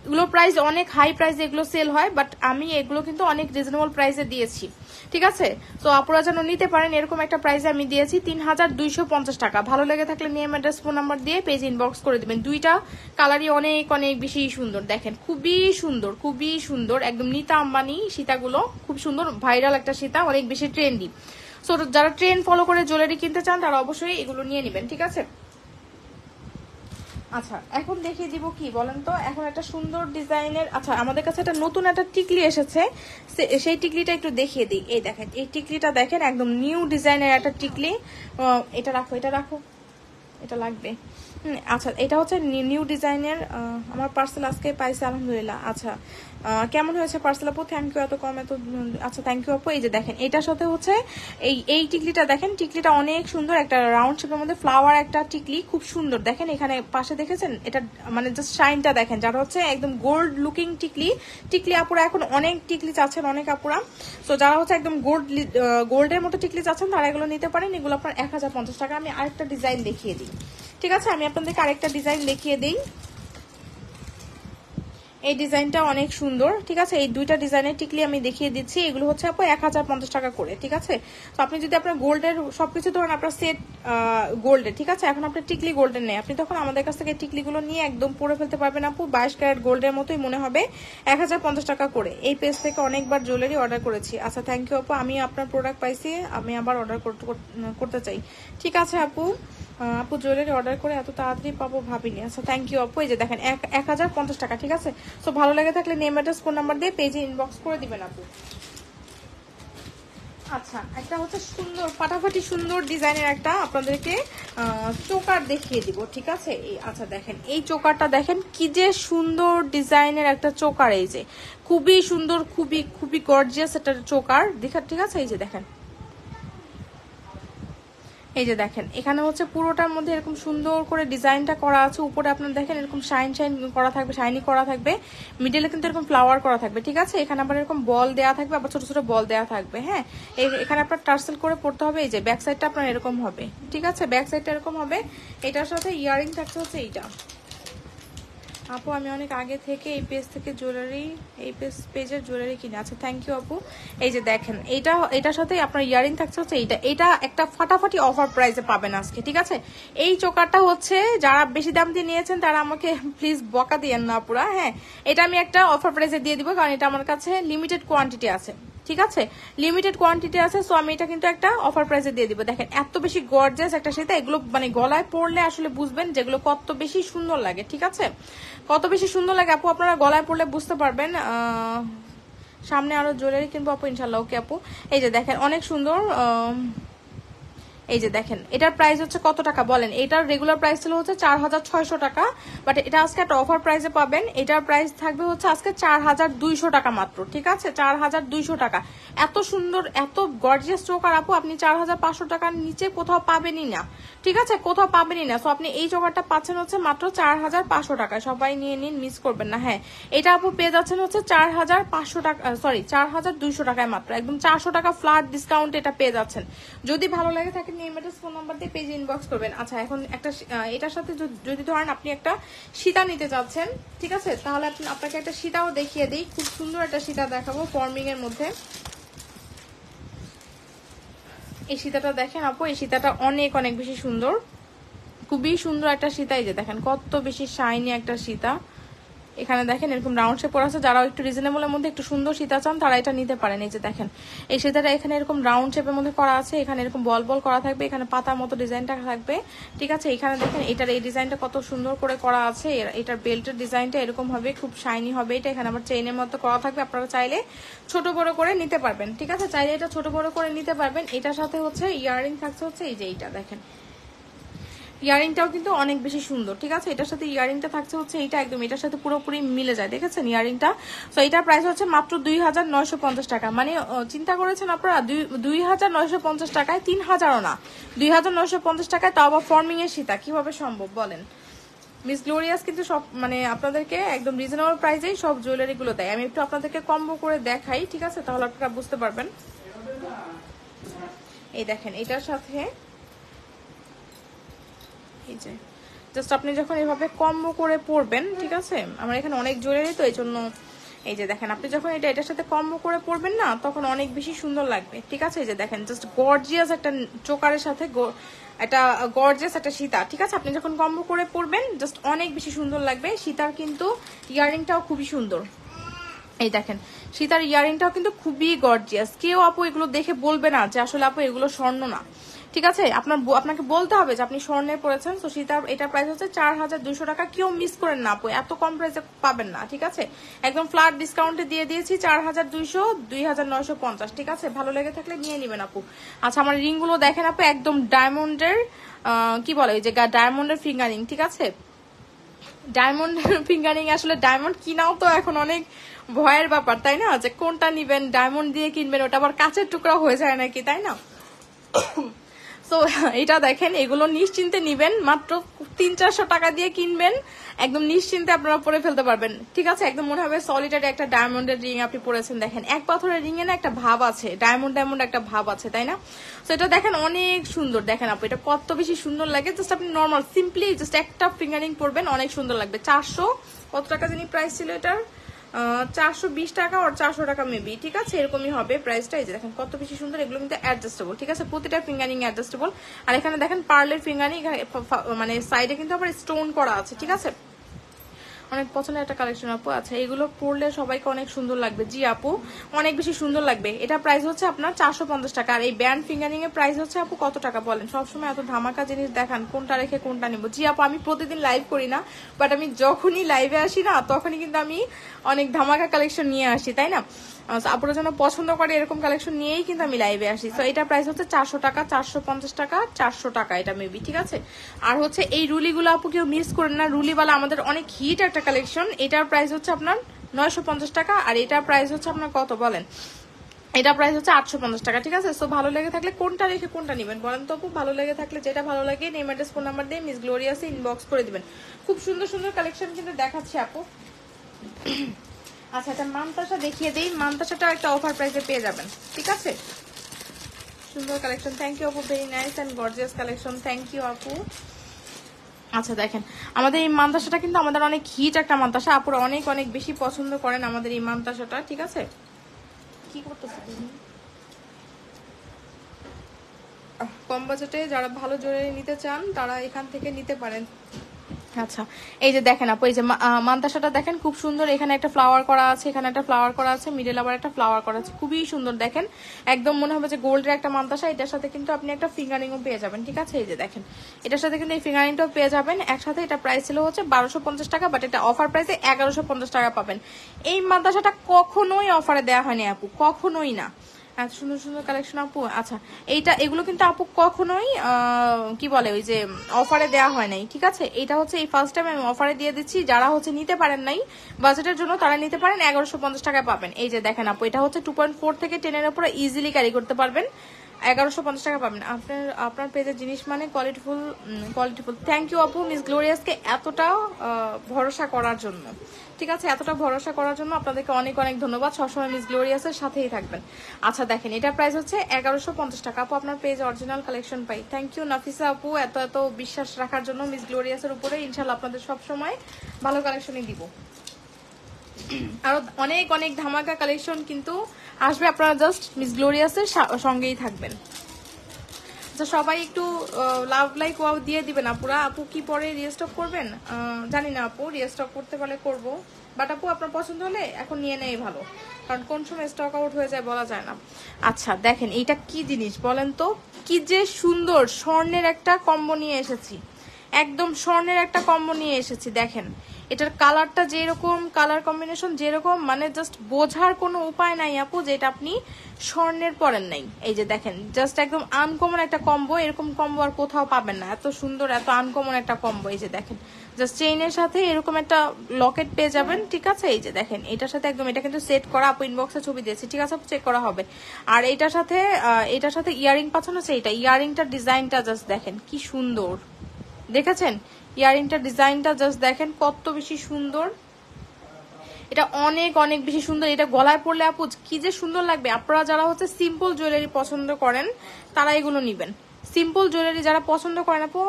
এগুলো প্রাইস অনেক হাই প্রাইসে এগুলো সেল হয়, বাট আমি এগুলো কিন্তু অনেক রিজনেবল প্রাইসে দিয়েছি। ঠিক আছে, তো আপনারা যেন নিতে পারেন এরকম একটা প্রাইসে আমি দিয়েছি 3250 টাকা। ভালো লেগে থাকলে নেম অ্যাড্রেস ফোন নাম্বার দিয়ে পেজ ইনবক্স করে দিবেন। দুইটা কালারই অনেক অনেক বেশি সুন্দর। দেখেন খুবই সুন্দর, খুবই সুন্দর, একদম নীতা আম্বানি সীতাগুলো খুব সুন্দর, ভাইরাল একটা সীতা, অনেক বেশি ট্রেন্ডি। সো যারা ট্রেন্ড ফলো করে জুয়েলারি কিনতে চান তারা অবশ্যই এগুলো নিয়ে নেবেন। ঠিক আছে, আচ্ছা এখন দেখিয়ে দিব কি বলেন তো, এখন একটা সুন্দর ডিজাইনের, আচ্ছা আমাদের কাছে একটা নতুন একটা টিকলি এসেছে, সেই টিকলিটা একটু দেখিয়ে দিই। এই দেখেন এই টিকলিটা দেখেন, একদম নিউ ডিজাইনের একটা টিকলি। এটা রাখো, এটা রাখো, এটা লাগবে। আচ্ছা, এটা হচ্ছে নিউ ডিজাইনের আমার পার্সেল আজকে পাইছে আলহামদুলিল্লাহ। আচ্ছা, কেমন হয়েছে পার্সেল আপু? থ্যাংক ইউ, এত কম এত। আচ্ছা, থ্যাংক ইউ আপু। এই যে দেখেন, এটার সাথে হচ্ছে এই টিকলিটা দেখেন, টিকলিটা অনেক সুন্দর, একটা রাউন্ড শেপের মধ্যে ফ্লাওয়ার একটা টিকলি, খুব সুন্দর। দেখেন এখানে পাশে দেখেছেন, এটা মানে জাস্ট শাইনটা দেখেন, যারা হচ্ছে একদম গোল্ড লুকিং টিকলি আপুরা এখন অনেক টিকলি চাচ্ছেন অনেক আপুরা। তো যারা হচ্ছে একদম গোল্ডের মতো টিকলি চাচ্ছেন তারা এগুলো নিতে পারেন। এগুলো আপনার 1050 টাকা। আমি আরেকটা ডিজাইন দেখিয়ে দিই, ঠিক আছে? আমি আপনাদেরকে আরেকটা ডিজাইন দেখিয়ে দিই। এই ডিজাইনটা অনেক সুন্দর, ঠিক আছে? এই দুইটা ডিজাইনের টিকলি আমি দেখিয়ে দিচ্ছি। এগুলো হচ্ছে আপু 1050 টাকা করে, ঠিক আছে? তো আপনি যদি আপনার গোল্ডের সবকিছু ধরেন আপনার সেট গোল্ডের, ঠিক আছে? এখন আপনার টিকলি গোল্ডের নেই, আপনি তখন আমাদের কাছ থেকে টিকলিগুলো নিয়ে একদম পরে ফেলতে পারবেন আপু। 22 ক্যারেট গোল্ডের মতোই মনে হবে, 1050 টাকা করে। এই পেজ থেকে অনেকবার জুয়েলারি অর্ডার করেছি। আচ্ছা, থ্যাংক ইউ আপু। আমি আপনার প্রোডাক্ট পাইছি, আমি আবার অর্ডার করতে চাই। ঠিক আছে আপু, আপু জুয়েলারি অর্ডার করে এত তাড়াতাড়ি পাবো ভাবিনি। আচ্ছা, থ্যাংক ইউ আপু। এই যে দেখেন 1050 টাকা, ঠিক আছে? তো ভালো লেগে থাকলে নেম অ্যাড্রেস ফোন নাম্বার দিয়ে পেজে ইনবক্স করে দিবেন আপু। আচ্ছা, একটা হচ্ছে সুন্দর ফাটাফাটি সুন্দর ডিজাইনের একটা আপনাদেরকে চোকার দেখিয়ে দিব, ঠিক আছে? আচ্ছা দেখেন, এই চোকারটা দেখেন কি যে সুন্দর ডিজাইনের একটা চোকার। এই যে খুবই সুন্দর, খুবই খুবই গর্জিয়াস একটা চোকার দেখা, ঠিক আছে? এই যে দেখেন, এই যে দেখেন এখানে হচ্ছে পুরোটার মধ্যে এরকম সুন্দর করে ডিজাইনটা করা আছে। উপরে আপনার দেখেন এরকম শাইন করা থাকবে, শাইনি করা থাকবে। মিডলে কিন্তু এরকম ফ্লাওয়ার করা থাকবে, ঠিক আছে? এখানে আবার এরকম বল দেয়া থাকবে, আবার ছোট ছোট বল দেয়া থাকবে। হ্যাঁ, এখানে আপনার টার্সেল করে পড়তে হবে। এই যে ব্যাক সাইডটা আপনার এরকম হবে, ঠিক আছে? ব্যাক সাইডটা এরকম হবে। এটার সাথে ইয়ারিং থাকছে হচ্ছে এইটা। আপু আমি অনেক আগে থেকে এই পেজ থেকে জুয়েলারি, এই পেজের জুয়েলারি কিনে। আচ্ছা, থ্যাংক ইউ আপু। এই যে দেখেন, এটার সাথে আপনার ইয়ারিং থাকছে হচ্ছে এটা একটা ফাটাফাটি অফার প্রাইসে পাবেন আজকে, ঠিক আছে? এই চোকারটা হচ্ছে যারা বেশি দাম দিয়ে নিয়েছেন তারা আমাকে প্লিজ বকা দিয়েন না পুরা। হ্যাঁ, এটা আমি একটা অফার প্রাইসে দিয়ে দিব, কারণ এটা আমার কাছে লিমিটেড কোয়ান্টিটি আছে, ঠিক আছে? লিমিটেড কোয়ান্টিটি আছে, সো আমি এটা কিন্তু একটা অফার প্রাইসে দিয়ে দিব। দেখেন এত বেশি গর্জিয়াস একটা সেটা, এগুলো মানে গলায় পরলে আসলে বুঝবেন যেগুলো কত বেশি সুন্দর লাগে, ঠিক আছে? কত বেশি সুন্দর লাগে আপু, আপনারা গলায় পরলে বুঝতে পারবেন। সামনে আরো জুয়েলারি কিনবো আপু ইনশাল্লাহ। ওকে আপু, এই যে দেখেন অনেক সুন্দর। এই যে দেখেন, এটার প্রাইস হচ্ছে কত টাকা বলেন? এটার রেগুলার প্রাইস ছিল হচ্ছে 4600 টাকা, বাট এটা আজকে একটা অফার প্রাইসে পাবেন। এটার প্রাইস থাকবে হচ্ছে আজকে 4200 টাকা মাত্র, ঠিক আছে? 4200 টাকা। এত সুন্দর, এত গর্জিয়াস চোকার আপু আপনি 4500 টাকার নিচে কোথাও পাবেনই না, ঠিক আছে? কোথাও পাবেনই না। সো আপনি এই চোকারটা পাচ্ছেন হচ্ছে মাত্র 4500 টাকায়। সবাই নিয়ে নিন, মিস করবেন না। হ্যাঁ, এটা আপু পেয়ে যাচ্ছেন হচ্ছে 4500 টাকা, সরি 4200 টাকায় মাত্র, একদম 400 টাকা ফ্ল্যাট ডিসকাউন্ট এটা পেয়ে যাচ্ছেন। যদি ভালো লাগে থাকে নেম অ্যাড্রেস ফোন নাম্বার দিয়ে পেজে ইনবক্স করবেন। আচ্ছা, এখন একটা এটার সাথে যদি ধরেন আপনি একটা সীতা নিতে চাচ্ছেন, ঠিক আছে? তাহলে আপনাকে একটা সীতাও দেখিয়ে দিই। খুব সুন্দর একটা সীতা দেখাবো ফর্মিং এর মধ্যে। এই সীতাটা দেখেন আপু, এই সীতাটা অনেক অনেক বেশি সুন্দর, খুবই সুন্দর একটা সীতা। এই যে দেখেন কত বেশি শাইনি একটা সীতা। এখানে দেখেন এরকম রাউন্ড শেপ করা আছে, যারা একটু রিজনেবলের মধ্যে একটু সুন্দর সীতা চান তারা এটা নিতে পারেন। এই যে দেখেন এই সীতাটা এখানে এরকম রাউন্ড শেপের মধ্যে করা আছে, এখানে এরকম বল বল করা থাকবে, এখানে পাতার মতো ডিজাইনটা থাকবে, ঠিক আছে? এখানে দেখেন এটার এই ডিজাইনটা কত সুন্দর করে করা আছে। এটার বেল্টের ডিজাইনটা এরকম হবে, খুব শাইনি হবে এটা। এখানে আবার চেইনের মতো করা থাকবে, আপনারা চাইলে ছোট বড় করে নিতে পারবেন, ঠিক আছে? চাইলে এটা ছোট বড় করে নিতে পারবেন। এটার সাথে হচ্ছে ইয়াররিং থাকছে হচ্ছে এই যে এইটা দেখেন, ইয়ারিংটাও কিন্তু অনেক বেশি সুন্দর, ঠিক আছে? এটার সাথে ইয়ারিংটা থাকছে হচ্ছে এইটা, একদম এটার সাথে পুরোপুরি মিলে যায়, দেখেছেন ইয়ারিংটা? তো এটার প্রাইস হচ্ছে মাত্র 2950 টাকা। মানে চিন্তা করেছেন আপনারা 2950 টাকায় 3000ও না, 2950 টাকায়, তাও আবার ফর্মিং এর সীতা, কিভাবে সম্ভব বলেন? মিস গ্লোরিয়াস কিন্তু সব মানে আপনাদেরকে একদম রিজনেবল প্রাইসেই সব জুয়েলারি গুলো দেয়। আমি একটু আপনাদেরকে কম্বো করে দেখাই, ঠিক আছে? তাহলে আপনারা বুঝতে পারবেন। এই দেখেন এটার সাথে এই যে জাস্ট আপনি যখন এভাবে কম্বো করে পরবেন, ঠিক আছে? আমার এখানে অনেক জুয়েলারি তো এই জন্য এই যে দেখেন আপনি যখন এটার সাথে কম্বো করে পরবেন না তখন অনেক বেশি সুন্দর লাগবে, ঠিক আছে? এই যে দেখেন জাস্ট গর্জিয়াস একটা চোকারের সাথে একটা গর্জিয়াস একটা সীতা, ঠিক আছে? আপনি যখন কম্বো করে পরবেন জাস্ট অনেক বেশি সুন্দর লাগবে। সীতার কিন্তু ইয়ারিংটাও খুবই সুন্দর। এই দেখেন সীতার ইয়ারিংটাও কিন্তু খুবই গর্জিয়াস। কেউ আপু এগুলো দেখে বলবে না যে আসলে আপু এগুলো স্বর্ণ না, ঠিক আছে? আপনাকে বলতে হবে যে আপনি স্বর্ণের পড়েছেন। তো সীতার এটার প্রাইস হচ্ছে 4200 টাকা। কেউ মিস করেন না আপু, এত কম প্রাইসে পাবেন না, ঠিক আছে? একদম ফ্ল্যাট ডিসকাউন্টে দিয়ে দিয়েছি 4200, 2950, ঠিক আছে? ভালো লেগে থাকলে নিয়ে নেবেন আপু। আচ্ছা, আমার রিংগুলো দেখেন আপু, একদম ডায়মন্ডের কি বলে ওই যে ডায়মন্ডের ফিঙ্গারিং, ঠিক আছে? ডায়মন্ড ফিঙ্গারিং, আসলে ডায়মন্ড কিনাও তো এখন অনেক ভয়ের ব্যাপার, তাই না? যে কোনটা নিবেন, ডায়মন্ড দিয়ে কিনবেন, ওটা আবার কাঁচের টুকরা হয়ে যায় নাকি, তাই না? সো এটা দেখেন, এগুলো নিশ্চিন্তে নিবেন, মাত্র 300-400 টাকা দিয়ে কিনবেন, একদম নিশ্চিন্তে আপনারা পরে ফেলতে পারবেন, ঠিক আছে? একদম মনে হবে সলিটারি একটা ডায়মন্ডের রিং আপনি পরেছেন। দেখেন এক পাথরের রিং এ না একটা ভাব আছে, ডায়মন্ড ডায়মন্ড একটা ভাব আছে, তাই না? সো এটা দেখেন অনেক সুন্দর, দেখেন আপু এটা কত বেশি সুন্দর লাগে। জাস্ট আপনি নর্মাল সিম্পলি জাস্ট একটা ফিঙ্গারিং পরবেন, অনেক সুন্দর লাগবে। 400 কত টাকা জানি প্রাইস ছিল এটার, 420 টাকা আর 400 টাকা মেবি, ঠিক আছে? এরকমই হবে প্রাইসটা। এই যে দেখেন কত বেশি সুন্দর, এগুলো কিন্তু অ্যাডজাস্টেবল, ঠিক আছে? প্রতিটা ফিঙ্গারিং অ্যাডজাস্টেবল। আর এখানে দেখেন পার্লের ফিঙ্গারিং, মানে সাইডে কিন্তু আবার স্টোন করা আছে, ঠিক আছে? অনেক পছন্দের একটা কালেকশন আপু। আচ্ছা, এগুলো পরলে সবাইকে অনেক সুন্দর লাগবে। জি আপু, অনেক বেশি সুন্দর লাগবে। এটা প্রাইস হচ্ছে আপনার 450 টাকা। আর এই ব্যান্ড ফিঙ্গারিং এর প্রাইস হচ্ছে আপু কত টাকা বলেন? সবসময় এত ধামাকা জিনিস দেখান, কোনটা রেখে কোনটা নিব? জি আপু, আমি প্রতিদিন লাইভ করি না, বাট আমি যখনই লাইভে আসি না তখনই কিন্তু আমি অনেক ধামাকা কালেকশন নিয়ে আসি, তাই না? আপুরা যেন পছন্দ করে এরকম কালেকশন নিয়েই কিন্তু আমি লাইভে আসি। তো এটা প্রাইস হচ্ছে 400 টাকা, 450 টাকা, 400 টাকা এটা মেবি, ঠিক আছে? আর হচ্ছে এই রুলিগুলো আপু কেউ মিস করেন না, রুলিওয়ালা আমাদের অনেক হিট একটা কালেকশন। এটার প্রাইস হচ্ছে আপনার 950 টাকা, আর এটার প্রাইস হচ্ছে আপনার কত বলেন? এটা প্রাইস হচ্ছে 850 টাকা, ঠিক আছে? সো ভালো লেগে থাকলে কোনটা রেখে কোনটা নেবেন বলেন তো আপু? ভালো লেগে থাকলে যেটা ভালো লাগে নেম অ্যাড্রেস ফোন নাম্বার দিয়ে মিস গ্লোরিয়াসে ইনবক্স করে দিবেন। খুব সুন্দর সুন্দর কালেকশন কিন্তু দেখাচ্ছি আপু। আচ্ছা, এটা মানতাসা দেখিয়ে দিই। মানতাসাটা একটা অফার প্রাইসে পেয়ে যাবেন, ঠিক আছে? সুন্দর কালেকশন, থ্যাংক ইউ আপু, very nice and gorgeous collection, thank you আপু। আচ্ছা দেখেন, আমাদের এই মানতাসাটা কিন্তু আমাদের অনেক হিট একটা মানতাসা, আপুরা অনেক অনেক বেশি পছন্দ করেন আমাদের এই মানতাসাটা, ঠিক আছে? কি করতেছে তুমি? কম বাজেটে যারা ভালো জুয়েলারি নিতে চান তারা এখান থেকে নিতে পারেন। আচ্ছা, এই যে দেখেন আপু, এই যে মানতাসাটা দেখেন খুব সুন্দর। এখানে একটা ফ্লাওয়ার করা আছে, এখানে একটা ফ্লাওয়ার করা আছে, মিডল আবার একটা ফ্লাওয়ার করা আছে, খুবই সুন্দর। দেখেন একদম মনে হবে যে গোল্ডের একটা মানতাসা। এটার সাথে কিন্তু আপনি একটা ফিঙ্গারিংও পেয়ে যাবেন, ঠিক আছে? এই যে দেখেন, এটার সাথে কিন্তু এই ফিঙ্গারিংটাও পেয়ে যাবেন একসাথে। এটা প্রাইস ছিল হচ্ছে 1250 টাকা, বাট এটা অফার প্রাইসে 1150 টাকা পাবেন। এই মানতাসাটা কখনোই অফারে দেওয়া হয়নি আপু, কখনোই না। এত সুন্দর সুন্দর কালেকশন আপু। আচ্ছা, এগুলো কিন্তু আপু কখনোই কি বলে ওই যে অফারে দেওয়া হয় নাই, ঠিক আছে? এটা হচ্ছে এই ফার্স্ট টাইম আমি অফারে দিয়ে দিচ্ছি। যারা হচ্ছে নিতে পারেন নাই বাজেটের জন্য তারা নিতে পারেন, 1150 টাকায় পাবেন। এই যে দেখেন আপু, এটা হচ্ছে 2.4 থেকে 10-এর উপরে ইজিলি ক্যারি করতে পারবেন, 1150 টাকা পাবেন। আপনার পেজের জিনিস মানে কোয়ালিটিফুল। থ্যাংক ইউ আপু মিস গ্লোরিয়াসকে এতটা ভরসা করার জন্য, ঠিক আছে? এতটা ভরসা করার জন্য আপনাদেরকে অনেক অনেক ধন্যবাদ। সবসময় মিস গ্লোরিয়াসের সাথেই থাকবেন। আচ্ছা দেখেন, এটা প্রাইস হচ্ছে 1150 টাকা আপু। আপনার পেজ অরিজিনাল কালেকশন পাই। থ্যাংক ইউ নাফিসা আপু, এত এত বিশ্বাস রাখার জন্য মিস গ্লোরিয়াসের উপরে। ইনশাল্লাহ আপনাদের সবসময় ভালো কালেকশনই দিব। আরো অনেক অনেক ধামাকা কালেকশন কিন্তু আসবে, আপনারা জাস্ট মিস গ্লোরিয়াসের সঙ্গেই থাকবেন। আচ্ছা, সবাই একটু লাভ লাইক ওয়াও দিয়ে দিবেন আপুরা। আপু কি পরে রিস্টক করবেন জানি না আপু, রিস্টক করতে পারলে করব, বাট আপু আপনার পছন্দ হলে এখন নিয়ে নেই ভালো, কারণ কোন সময় স্টক আউট হয়ে যায় বলা যায় না। আচ্ছা দেখেন, এইটা কি জিনিস বলেন তো? কি যে সুন্দর স্বর্ণের একটা কম্বো নিয়ে এসেছি, একদম স্বর্ণের একটা কম্বো নিয়ে এসেছি। দেখেন এটার কালারটা যেরকম, কালার কম্বিনেশন যেরকম, মানে জাস্ট বোঝার কোনো উপায় নাই আপু যে এটা আপনি স্বর্ণের পরেন নাই। এই যে দেখেন, জাস্ট একদম আনকমন একটা কম্বো। এরকম কম্বো আর কোথাও পাবেন না, এত সুন্দর এত আনকমন একটা কম্বো। এই যে দেখেন, জাস্ট চেইনের সাথে এরকম একটা লকেট পেয়ে যাবেন, ঠিক আছে? এই যে দেখেন, এটার সাথে একদম, এটা কিন্তু সেট করা, আপু ইনবক্সে ছবি দিয়েছি, ঠিক আছে? চেক করা হবে। আর এটার সাথে ইয়ারিং পাচ্ছেন হচ্ছে এইটা, ইয়ারিংটার ডিজাইনটা জাস্ট দেখেন কি সুন্দর, দেখেছেন? ইয়ারিংটার ডিজাইনটা জাস্ট দেখেন কত বেশি সুন্দর, এটা অনেক অনেক বেশি সুন্দর। এটা গলায় পরলে আপু কি যে সুন্দর লাগবে। আপনারা যারা হচ্ছে সিম্পল জুয়েলারি পছন্দ করেন তারা এগুলো নিবেন। সিম্পল জুয়েলারি যারা পছন্দ করেন আপু,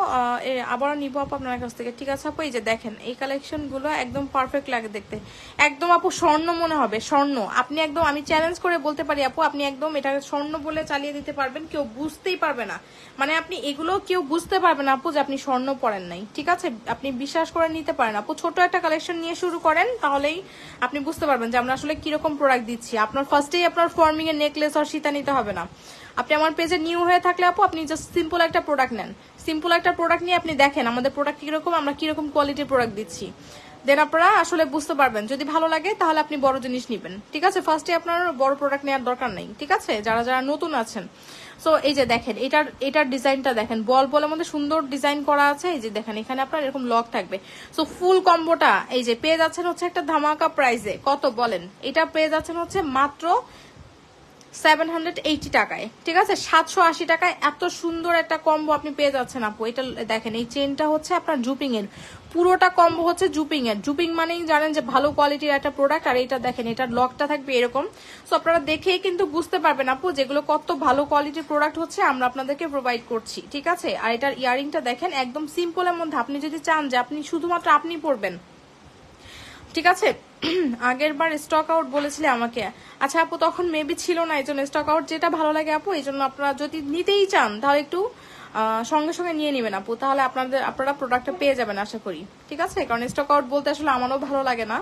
আবারও নিবো আপু আপনার কাছ থেকে, ঠিক আছে আপু? এই যে দেখেন, এই কালেকশন গুলো একদম পারফেক্ট লাগে দেখতে, একদম আপু স্বর্ণ মনে হবে, স্বর্ণ। আপনি একদম, আমি চ্যালেঞ্জ করে বলতে পারি আপু, আপনি একদম এটা স্বর্ণ বলে চালিয়ে দিতে পারবেন, কেউ বুঝতেই পারবে না। মানে আপনি এগুলো কেউ বুঝতে পারবে না আপু যে আপনি স্বর্ণ পরেন নাই, ঠিক আছে? আপনি বিশ্বাস করে নিতে পারেন আপু। ছোট একটা কালেকশন নিয়ে শুরু করেন, তাহলেই আপনি বুঝতে পারবেন যে আমরা আসলে কিরকম প্রোডাক্ট দিচ্ছি। আপনার ফার্স্টেই আপনার ফর্মিং এর নেকলেস আর সীতা নিতে হবে না। আপনি আমার পেজে নিউ হয়ে থাকলে আপু, আপনি জাস্ট সিম্পল একটা প্রোডাক্ট নেন, সিম্পল একটা প্রোডাক্ট নিয়ে আপনি দেখেন আমাদের প্রোডাক্ট কিরকম, আমরা কিরকম কোয়ালিটির প্রোডাক্ট দিচ্ছি, দেন আপনারা আসলে বুঝতে পারবেন। যদি ভালো লাগে তাহলে আপনি বড় জিনিস নিবেন, ঠিক আছে? ফার্স্টে আপনার বড় প্রোডাক্ট নেওয়ার দরকার নেই, ঠিক আছে? যারা যারা নতুন আছেন। সো এই যে দেখেন এটার ডিজাইনটা দেখেন, বল বলের মধ্যে সুন্দর ডিজাইন করা আছে। এই যে দেখেন এখানে আপনার এরকম লক থাকবে। সো ফুল কম্বোটা এই যে পেয়ে যাচ্ছেন হচ্ছে একটা ধামাকা প্রাইসে। কত বলেন? এটা পেয়ে যাচ্ছেন হচ্ছে মাত্র 780 টাকায়, ঠিক আছে? 780 টাকায় এত সুন্দর একটা কম্বো আপনি পেয়ে যাচ্ছেন আপু। এটা দেখেন, এই চেনটা হচ্ছে আপনার জুপিং এর, পুরোটা কম্বো হচ্ছে জুপিং এর। জুপিং মানেই জানেন যে ভালো কোয়ালিটির একটা প্রোডাক্ট। আর এটা দেখেন, এটার লকটা থাকবে এরকম। সো আপনারা দেখেই কিন্তু বুঝতে পারবেন আপু যেগুলো কত ভালো কোয়ালিটির প্রোডাক্ট হচ্ছে আমরা আপনাদেরকে প্রোভাইড করছি, ঠিক আছে? আর এটার ইয়ারিংটা দেখেন একদম সিম্পলের মধ্যে। আপনি যদি চান যে আপনি শুধুমাত্র আপনি পরবেন, ঠিক আছে? আগের বার স্টক আউট বলেছিলে আমাকে। আচ্ছা আপু, তখন মেবি ছিল না, এই জন্য স্টক আউট যেটা ভালো লাগে আপু, এই জন্য আপনারা যদি নিতেই চান তাহলে একটু সঙ্গে সঙ্গে নিয়ে নেবেন আপু, তাহলে আপনারা প্রোডাক্টটা পেয়ে যাবেন আশা করি, ঠিক আছে? কারণ স্টক আউট বলতে আসলে আমারও ভালো লাগে না।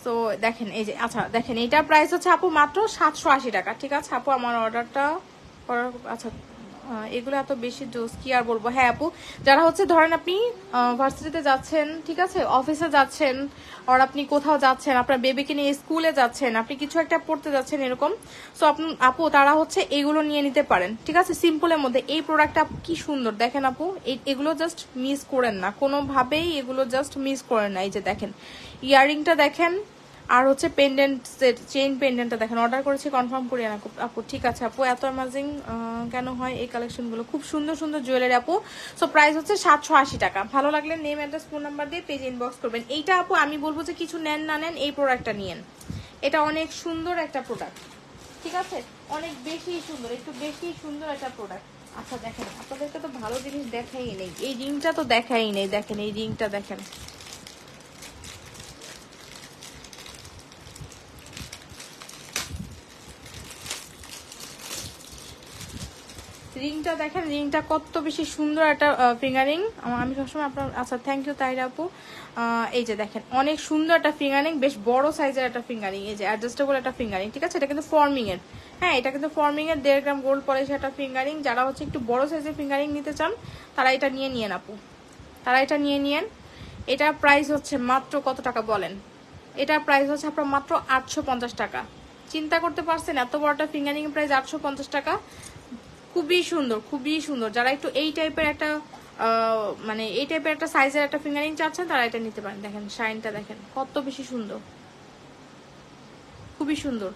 তো দেখেন এই যে, আচ্ছা দেখেন এইটার প্রাইস হচ্ছে আপু মাত্র 780 টাকা, ঠিক আছে আপু? আমার অর্ডারটা করার, আচ্ছা এগুলো এত বেশি জোস কি আর বলবো। হ্যাঁ আপু, যারা হচ্ছে ধরেন আপনি ভার্সিটিতে যাচ্ছেন, ঠিক আছে, অফিসে যাচ্ছেন, আর আপনি কোথাও যাচ্ছেন, আপনার বেবিকে নিয়ে স্কুলে যাচ্ছেন, আপনি কিছু একটা পড়তে যাচ্ছেন এরকম, সো আপু তারা হচ্ছে এগুলো নিয়ে নিতে পারেন, ঠিক আছে? সিম্পলের মধ্যে এই প্রোডাক্টটা কি সুন্দর দেখেন আপু। এগুলো জাস্ট মিস করেন না কোনোভাবেই, এগুলো জাস্ট মিস করেন না। এই যে দেখেন ইয়াররিংটা দেখেন, আর হচ্ছে পেন্ডেন্ট সেট, চেইন পেন্ডেন্টটা দেখেন। অর্ডার করেছি, কনফার্ম করি না আপু, ঠিক আছে আপু? এত অ্যামাজিং কেন হয় এই কালেকশনগুলো? খুব সুন্দর সুন্দর জুয়েলারি আপু। সো প্রাইস হচ্ছে 780 টাকা। ভালো লাগলে নেম, অ্যাড্রেস, ফোন নাম্বার দিয়ে পেজ ইনবক্স করবেন। এইটা আপু আমি বলবো যে কিছু নেন না নেন, এই প্রোডাক্টটা নিয়েন। এটা অনেক সুন্দর একটা প্রোডাক্ট, ঠিক আছে? অনেক বেশি সুন্দর, একটু বেশি সুন্দর একটা প্রোডাক্ট। আচ্ছা দেখেন, আপনাদেরকে তো ভালো জিনিস দেখাই নেই, এই রিংটা তো দেখাই নেই। দেখেন এই রিংটা দেখেন, রিংটা দেখেন, রিংটা কত বেশি সুন্দর একটা ফিঙ্গারিং। আমি সবসময় আপনার, আচ্ছা থ্যাংক ইউ তাইরা আপু। এই যে দেখেন অনেক সুন্দর একটা ফিঙ্গারিং, বেশ বড় সাইজের একটা ফিঙ্গারিং। এই যে অ্যাডজাস্টেবল একটা ফিঙ্গারিং, ঠিক আছে? এটা কিন্তু ফর্মিং এর, হ্যাঁ এটা কিন্তু ফর্মিং এর 1.5 গ্রাম গোল্ড পলিশ একটা ফিঙ্গারিং। যারা হচ্ছে একটু বড় সাইজের ফিঙ্গারিং নিতে চান তারা এটা নিয়ে নিয়েন আপু, তারা এটা নিয়ে নিয়েন। এটার প্রাইস হচ্ছে মাত্র কত টাকা বলেন? এটার প্রাইস হচ্ছে আপনার মাত্র 850 টাকা। চিন্তা করতে পারছেন এত বড় একটা ফিঙ্গারিং এর প্রাইস 850 টাকা। খুবই সুন্দর, খুবই সুন্দর। যারা একটু এই টাইপের একটা মানে এই টাইপের একটা সাইজের একটা ফিঙ্গারিং চাচ্ছেন তারা এটা নিতে পারেন। দেখেন শাইনটা দেখেন কত বেশি সুন্দর, খুবই সুন্দর।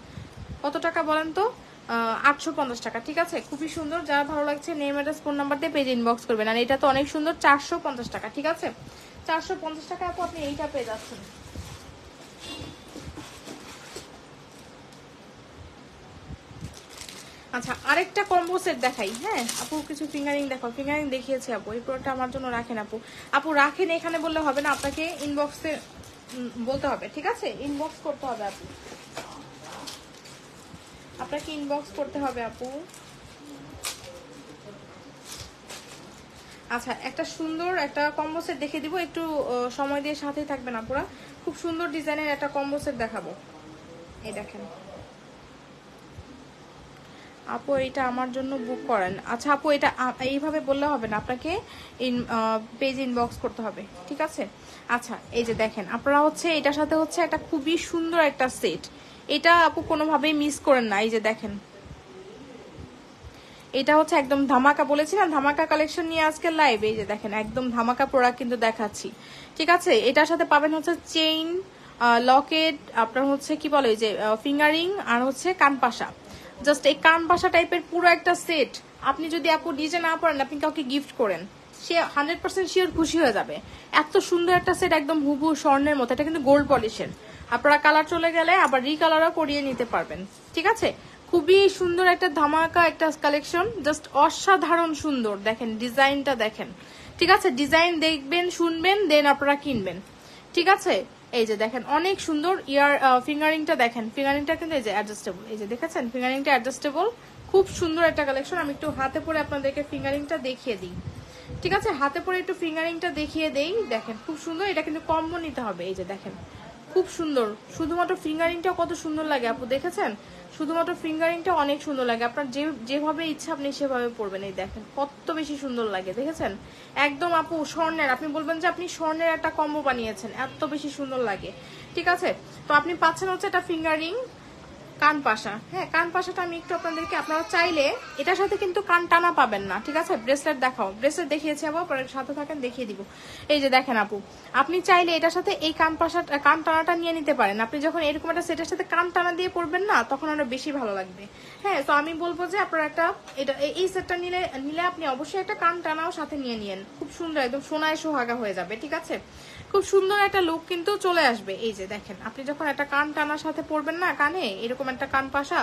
কত টাকা বলেন তো? 850 টাকা, ঠিক আছে? খুবই সুন্দর। যারা ভালো লাগছে নেম, অ্যাড্রেস, ফোন নাম্বার দিয়ে পেজ ইনবক্স করবেন। আর এটা তো অনেক সুন্দর, 450 টাকা, ঠিক আছে? 450 টাকা আপু আপনি এইটা পেয়ে যাচ্ছেন। আচ্ছা আরেকটা কম্বো সেট দেখাই। হ্যাঁ আপু কিছু ফিঙ্গারিং দেখো, ফিঙ্গারিং দেখিয়েছি আপু, এই প্রোডাক্টটা আমার জন্য রাখেন আপু। আপু রাখেন এখানে বললে হবে না, আপনাকে ইনবক্সে বলতে হবে, ঠিক আছে? ইনবক্স করতে হবে আপু, আপনাকে ইনবক্স করতে হবে আপু। আচ্ছা একটা সুন্দর একটা কম্বো সেট দেখে দিব, একটু সময় দিয়ে সাথেই থাকবেন আপুরা। খুব সুন্দর ডিজাইনের একটা কম্বো সেট দেখাবো। এই দেখেন আপু, এটা আমার জন্য বুক করেন। আচ্ছা আপু এটা এইভাবে বললে হবে না, আপনাকে পেজ ইনবক্স করতে হবে, ঠিক আছে? আচ্ছা এই যে দেখেন আপনারা হচ্ছে এটার সাথে হচ্ছে একটা খুবই সুন্দর একটা সেট, এটা আপু কোনোভাবেই মিস করেন না। এই যে দেখেন এটা হচ্ছে একদম ধামাকা, বলেছিলাম ধামাকা কালেকশন নিয়ে আজকে লাইভ। এই যে দেখেন একদম ধামাকা প্রোডাক্ট কিন্তু দেখাচ্ছি, ঠিক আছে? এটার সাথে পাবেন হচ্ছে চেইন, লকেট, আপনার হচ্ছে কি বলে যে ফিঙ্গারিং, আর হচ্ছে কানপাশা। জাস্ট এই কানপাশা টাইপের পুরো একটা সেট আপনি যদি আপু নিজে না পারেন, আপনি কাউকে গিফট করেন, সে 100% শিওর খুশি হয়ে যাবে। এত সুন্দর একটা সেট, একদম হুবহু স্বর্ণের মতো। এটা কিন্তু গোল্ড পলিশের, আপনারা কালার চলে গেলে আবার রিকালারও করিয়ে নিতে পারবেন, ঠিক আছে? খুবই সুন্দর একটা ধামাকা একটা কালেকশন, জাস্ট অসাধারণ সুন্দর। দেখেন ডিজাইনটা দেখেন, ঠিক আছে? ডিজাইন দেখবেন, শুনবেন, দেন আপনারা কিনবেন, ঠিক আছে? এই যে দেখেন অনেক সুন্দর ইয়ার ফিঙ্গারিংটা দেখেন, ফিঙ্গারিংটা কিন্তু এই যে অ্যাডজাস্টেবল। এই যে দেখেছেন ফিঙ্গারিংটা অ্যাডজাস্টেবল, খুব সুন্দর একটা কালেকশন। আমি একটু হাতে পরে আপনাদেরকে ফিঙ্গারিংটা দেখিয়ে দিই, ঠিক আছে? হাতে পরে একটু ফিঙ্গারিংটা দেখিয়ে দেই। দেখেন খুব সুন্দর, এটা কিন্তু কম্বো নিতে হবে। এই যে দেখেন খুব সুন্দর, শুধুমাত্র ফিঙ্গারিংটা কত সুন্দর লাগে আপু, দেখেছেন? শুধুমাত্র ফিঙ্গারিংটা অনেক সুন্দর লাগে, আপনার যেভাবে ইচ্ছা আপনি সেভাবে পরবেন। এই দেখেন কত বেশি সুন্দর লাগে, দেখেছেন? একদম আপু স্বর্ণের, আপনি বলবেন যে আপনি স্বর্ণের একটা কম্বো বানিয়েছেন, এত বেশি সুন্দর লাগে, ঠিক আছে? তো আপনি পাচ্ছেন হচ্ছে একটা ফিঙ্গারিং, কান পাশা, হ্যাঁ কান পাশাটা আমি একটু আপনাদেরকে, আপনারা চাইলে এটার সাথে কিন্তু কান টানা পাবেন না, ঠিক আছে? ব্রেসলেট দেখাও, ব্রেসলেট দেখিয়েছি আপু, পরে সাথে থাকেন দেখিয়ে দিব। এই যে দেখেন আপু, আপনি চাইলে এটার সাথে এই কান পাশা, কান টানাটা নিয়ে নিতে পারেন। আপনি যখন এরকম একটা সেটের সাথে কান টানা দিয়ে পরবেন না, তখন আরো বেশি ভালো লাগবে। হ্যাঁ, তো আমি বলবো যে আপনারা একটা এটা এই সেটটা নিলে আপনি অবশ্যই একটা কান টানাও সাথে নিয়ে নিয়েন, খুব সুন্দর একদম সোনায় সোহাগা হয়ে যাবে, ঠিক আছে? খুব সুন্দর একটা লুক কিন্তু চলে আসবে। এই যে দেখেন, আপনি যখন একটা কান টানার সাথে পরবেন না কানে, এরকম একটা কান পাশা,